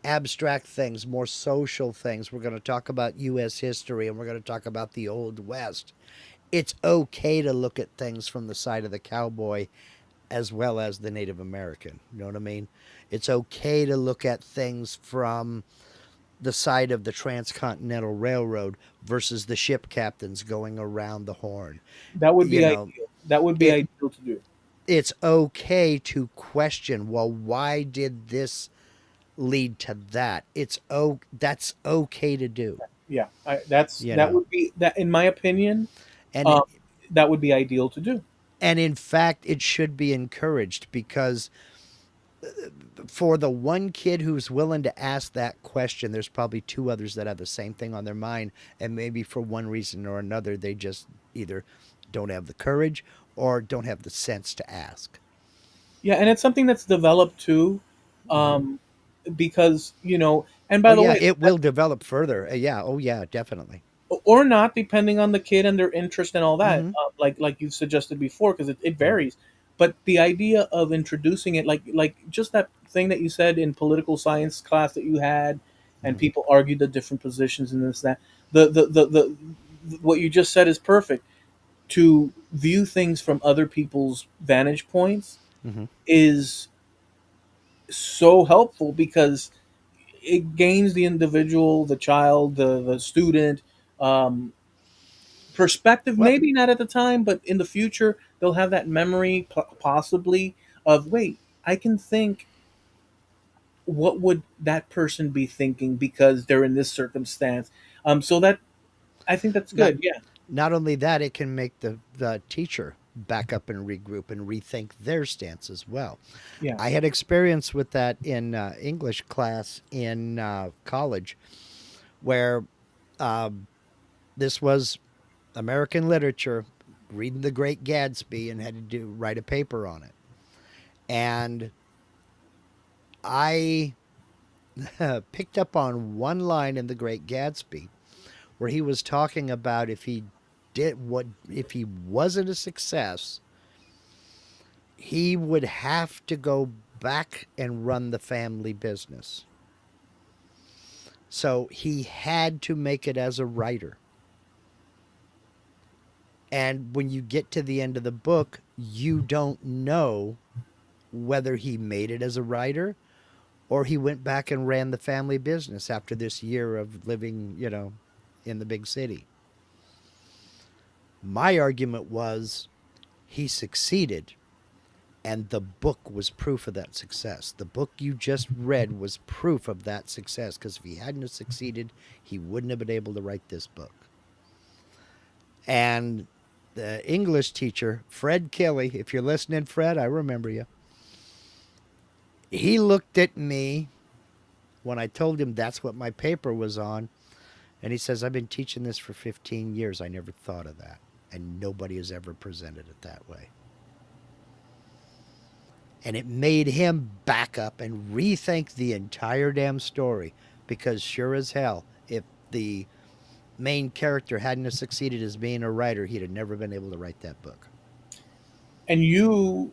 abstract things, more social things, we're going to talk about U.S. history and we're going to talk about the Old West. It's okay to look at things from the side of the cowboy as well as the Native American. You know what I mean? It's okay to look at things from the side of the Transcontinental Railroad versus the ship captains going around the Horn. That would You be know, ideal. That would be it ideal to do. it's okay to question, well, why did this lead to that? That's okay to do, Yeah, you that know. would be that in my opinion. And Um, that would be ideal to do. And in fact, it should be encouraged because for the one kid who's willing to ask that question, there's probably two others that have the same thing on their mind. And maybe for one reason or another, they just either don't have the courage or don't have the sense to ask. Yeah, and it's something that's developed too, Mm-hmm. um, because And Oh, by the yeah, way, it will develop further. Yeah. Oh, yeah, definitely. or not, depending on the kid and their interest and all that, Mm-hmm. like you've suggested before, because it Mm-hmm. varies. But the idea of introducing it, like just that thing that you said in political science class that you had, and Mm-hmm. people argued the different positions and this that the what you just said is perfect. To view things from other people's vantage points Mm-hmm. is so helpful, because it gains the individual, the child, the student, um, perspective. Well, Maybe not at the time, but in the future, they'll have that memory, possibly, of, wait, I can think, what would that person be thinking because they're in this circumstance. So that, I think that's not good. Yeah, not only that, it can make the teacher back up and regroup and rethink their stance as well. yeah. I had experience with that in English class in college, where this was American literature, reading The Great Gatsby, and had to write a paper on it. And I picked up on one line in The Great Gatsby where he was talking about if he wasn't a success, he would have to go back and run the family business. So he had to make it as a writer. And when you get to the end of the book, you don't know whether he made it as a writer or he went back and ran the family business after this year of living, in the big city. My argument was he succeeded, and the book was proof of that success. The book you just read was proof of that success because if he hadn't have succeeded, he wouldn't have been able to write this book. And the English teacher, Fred Kelly, if you're listening, Fred, I remember you. He looked at me when I told him that's what my paper was on, and he says, I've been teaching this for 15 years. I never thought of that. And nobody has ever presented it that way. And it made him back up and rethink the entire damn story because sure as hell, if the main character hadn't have succeeded as being a writer, he'd have never been able to write that book. And you,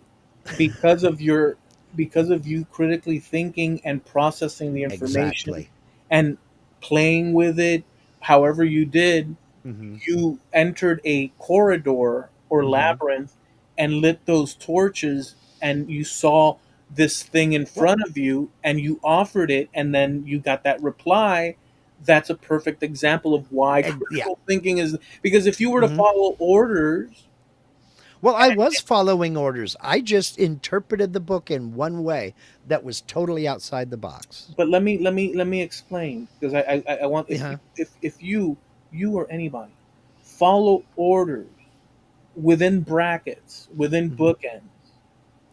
because of your because of you critically thinking and processing the information Exactly. and playing with it however you did, Mm-hmm. you entered a corridor or Mm-hmm. labyrinth and lit those torches, and you saw this thing in Well, front of you and you offered it, and then you got that reply. That's a perfect example of why yeah. critical thinking is, because if you were to Mm-hmm. follow orders. Well, I was following orders. I just interpreted the book in one way that was totally outside the box. But let me explain, because I want, Yeah. if you or anybody follow orders within brackets, within Mm-hmm. bookends,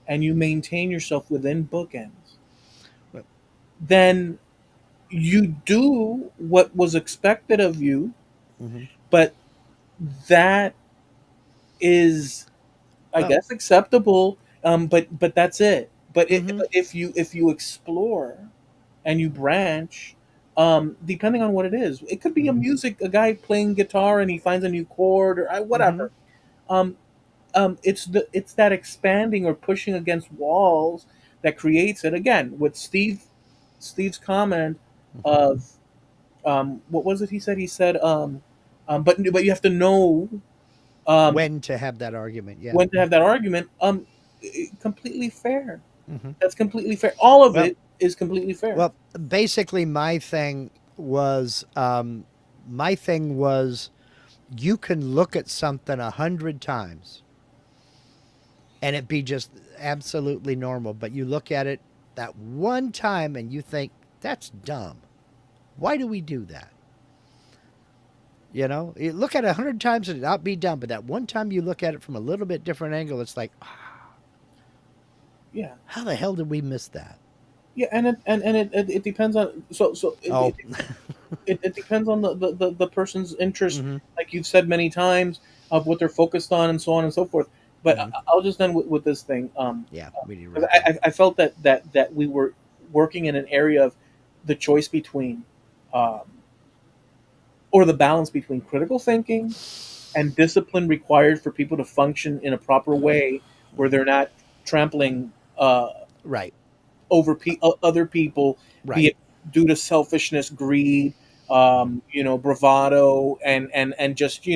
and you maintain yourself within bookends, then you do what was expected of you. Mm-hmm. But that is, I Well. guess, acceptable. But that's it. Mm-hmm. But if you explore and you branch, depending on what it is, it could be Mm-hmm. a guy playing guitar and he finds a new chord, or Mm-hmm. whatever. Um, it's that expanding or pushing against walls that creates it. Again, with Steve's comment Mm-hmm. of, what was it he said? He said, but you have to know, um, When to have that argument? Yeah. when to have that argument. Completely fair. Mm-hmm. That's completely fair. All of Well, it is completely fair. well, basically, my thing was, you can look at something 100 times and it be just absolutely normal, but you look at it that one time and you think that's dumb. Why do we do that? You know, you look at it 100 times and it not be done, but that one time you look at it from a little bit different angle, it's like, Yeah, how the hell did we miss that? yeah, and it depends on Oh, it depends on the person's interest, mm-hmm, like you've said many times, of what they're focused on and so on and so forth. But mm-hmm. I'll just end with this thing. Yeah, we need to 'Cause wrap up. I felt that we were working in an area of the choice between, um, or the balance between critical thinking and discipline required for people to function in a proper way, where Mm-hmm. they're not trampling Right, over other people, be right. it due to selfishness, greed, bravado, and just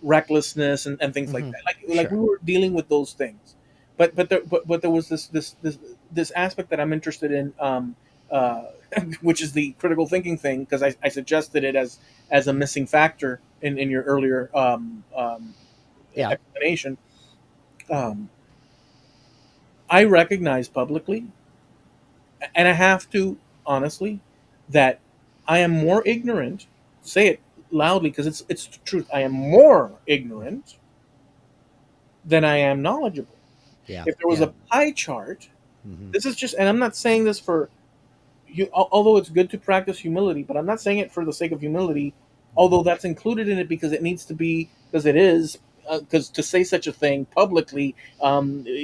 recklessness and things like Mm-hmm. that. Like we Sure. were dealing with those things, but there was this aspect that I'm interested in, uh, which is the critical thinking thing, because I suggested it as a missing factor in your earlier Yeah. explanation. Um, I recognize publicly, and I have to honestly, that I am more ignorant. Say it loudly because it's the truth. I am more ignorant than I am knowledgeable. Yeah. If there was Yeah. a pie chart, Mm-hmm. this is just, and I'm not saying this for you. Although it's good to practice humility, but I'm not saying it for the sake of humility. Mm-hmm. Although that's included in it because it needs to be, because it is. Because to say such a thing publicly,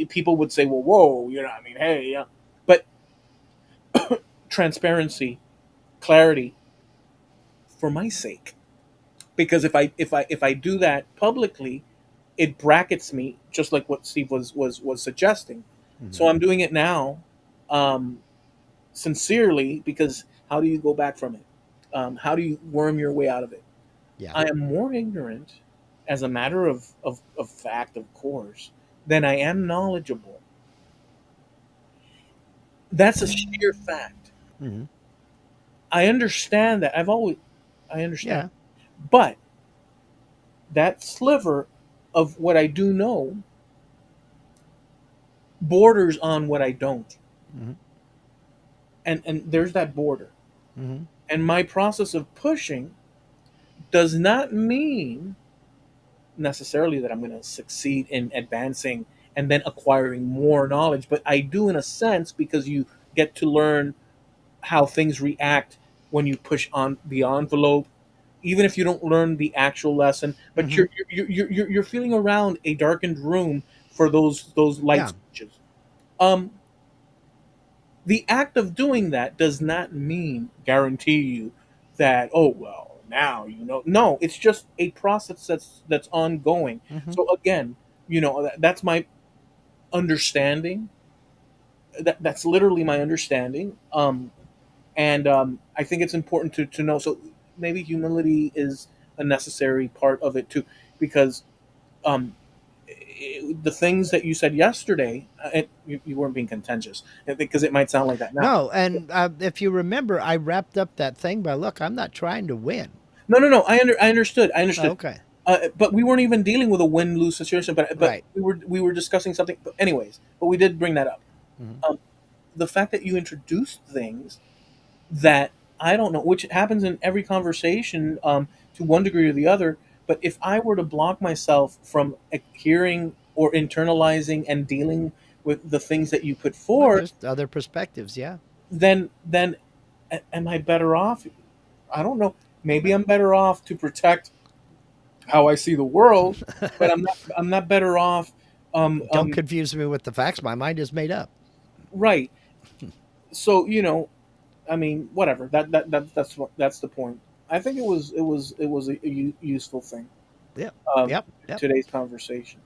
people would say, "Well, whoa, I mean, hey, yeah." But transparency, clarity, for my sake, because if I do that publicly, it brackets me, just like what Steve was suggesting. Mm-hmm. So I'm doing it now, um, sincerely, because how do you go back from it? How do you worm your way out of it? Yeah. I am more ignorant, as a matter of fact, of course, than I am knowledgeable. That's a sheer fact. Mm-hmm. I understand that. I understand, Yeah. but that sliver of what I do know borders on what I don't. Mm-hmm. And there's that border. Mm-hmm. And my process of pushing does not mean necessarily that I'm going to succeed in advancing and then acquiring more knowledge, but I do in a sense, because you get to learn how things react when you push on the envelope, even if you don't learn the actual lesson, but Mm-hmm. you're feeling around a darkened room for those light Yeah. switches. Um, the act of doing that does not mean guarantee you that, oh well, now no, it's just a process that's ongoing. Mm-hmm. So again, that's my understanding. That's literally my understanding. And I think it's important to know. So maybe humility is a necessary part of it too, because um, the things that you said yesterday, you weren't being contentious, because it might sound like that now. No, and if you remember, I wrapped up that thing by, look, I'm not trying to win. No, no, no. I understood. I Oh, understood. okay. But we weren't even dealing with a win lose situation. But Right. we were discussing something. But anyways, but we did bring that up. Mm-hmm. Um, the fact that you introduced things that I don't know, which happens in every conversation, to one degree or the other. But if I were to block myself from hearing or internalizing and dealing with the things that you put Well, forward, just other perspectives. Yeah. then am I better off? I don't know. Maybe I'm better off to protect how I see the world, but I'm not better off. Don't confuse me with the facts. My mind is made up. Right. So I mean, whatever. That's the point. I think it was a useful thing. Yep. Um, Yep. Yep. today's conversation.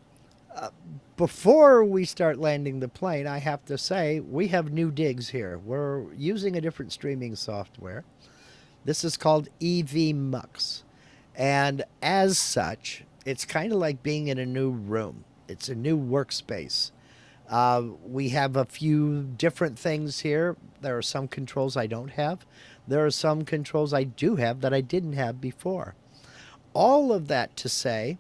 Before we start landing the plane, I have to say we have new digs here. We're using a different streaming software. This is called EV Mux. And as such, it's kind of like being in a new room. It's a new workspace. We have a few different things here. There are some controls I don't have. There are some controls I do have that I didn't have before. All of that to say,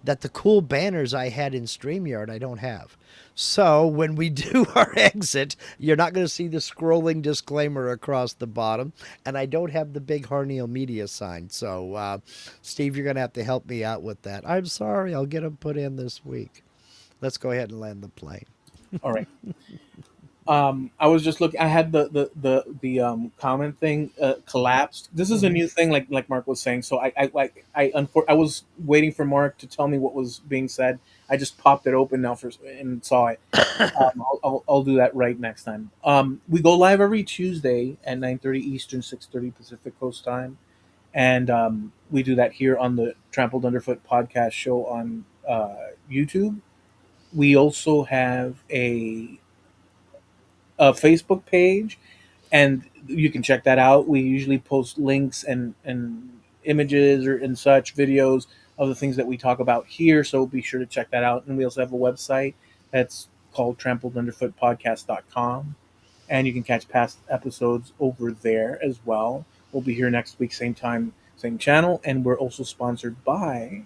that the cool banners I had in StreamYard I don't have. So when we do our exit, you're not going to see the scrolling disclaimer across the bottom, and I don't have the big Harneo Media sign. So, Steve, you're going to have to help me out with that. I'm sorry, I'll get them put in this week. Let's go ahead and land the plane. All right. I was just looking. I had the comment thing collapsed. This is a Mm-hmm. new thing, like Mark was saying. So I was waiting for Mark to tell me what was being said. I just popped it open now for and saw it. I'll do that right next time. We go live every Tuesday at 9:30 Eastern, 6:30 Pacific Coast time, and we do that here on the Trampled Underfoot podcast show on YouTube. We also have a Facebook page, and you can check that out. We usually post links and images or and such videos of the things that we talk about here. So be sure to check that out. And we also have a website that's called trampledunderfootpodcast.com. And you can catch past episodes over there as well. We'll be here next week, same time, same channel. And we're also sponsored by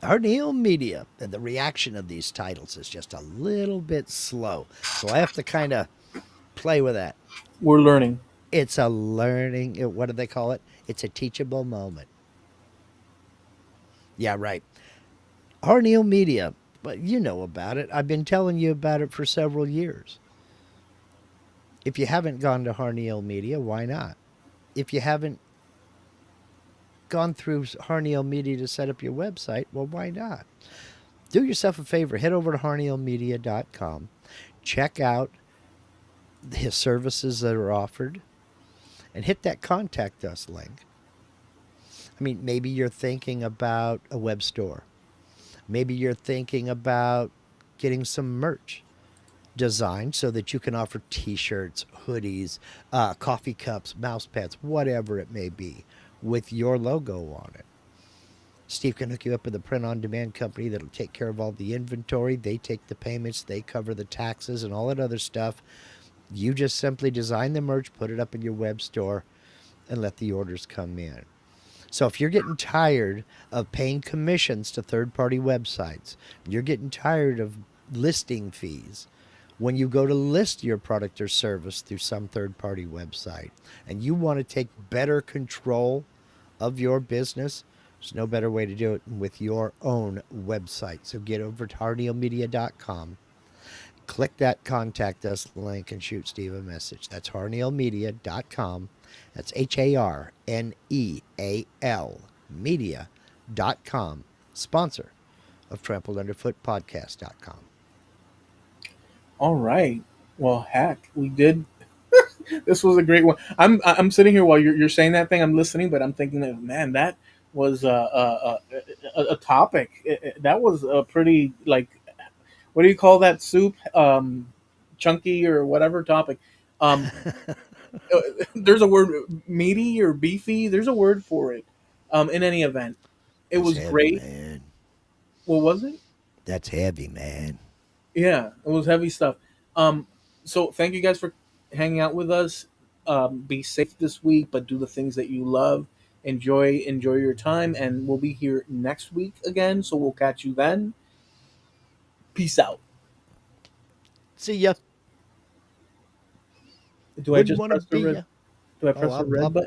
Harneo Media, and the reaction of these titles is just a little bit slow. So I have to kind of play with that. We're Learning. It's a learning, what do they call it? It's a teachable moment. Yeah, right. Harneo Media, but you know about it. I've been telling you about it for several years. If you haven't gone to Harneo Media, why not? If you haven't gone through Harneo Media to set up your website, well, why not? Do yourself a favor, head over to harneomedia.com, check out the services that are offered, and hit that contact us link. I mean, maybe you're thinking about a web store. Maybe you're thinking about getting some merch designed so that you can offer t-shirts, hoodies, coffee cups, mouse pads, whatever it may be, with your logo on it. Steve can hook you up with a print on demand company that'll take care of all the inventory. They take the payments, they cover the taxes and all that other stuff. You just simply design the merch, put it up in your web store, and let the orders come in. So if you're getting tired of paying commissions to third party websites, you're getting tired of listing fees, when you go to list your product or service through some third party website and you want to take better control of your business, there's no better way to do it with your own website. So get over to harneomedia.com, click that contact us link, and shoot Steve a message. That's harnealmedia.com. That's HARNEAL media.com, sponsor of trampledunderfootpodcast.com. All right. Well, heck, we did. This was a great one. I'm sitting here while you're saying that thing. I'm listening, but I'm thinking that man, that was a topic. That was a pretty like what do you call that soup? Chunky or whatever topic. Um, there's a word meaty or beefy. There's a word for it. In any event, it That's was heavy, great. man. What was it? That's heavy, man. Yeah, it was heavy stuff. Um, so thank you guys for hanging out with us. Be safe this week, but do the things that you love. Enjoy your time, and we'll be here next week again. So we'll catch you then. Peace out. See ya. Do I Wouldn't just want to press the be red? ya. Do I Oh, press the red I'll button?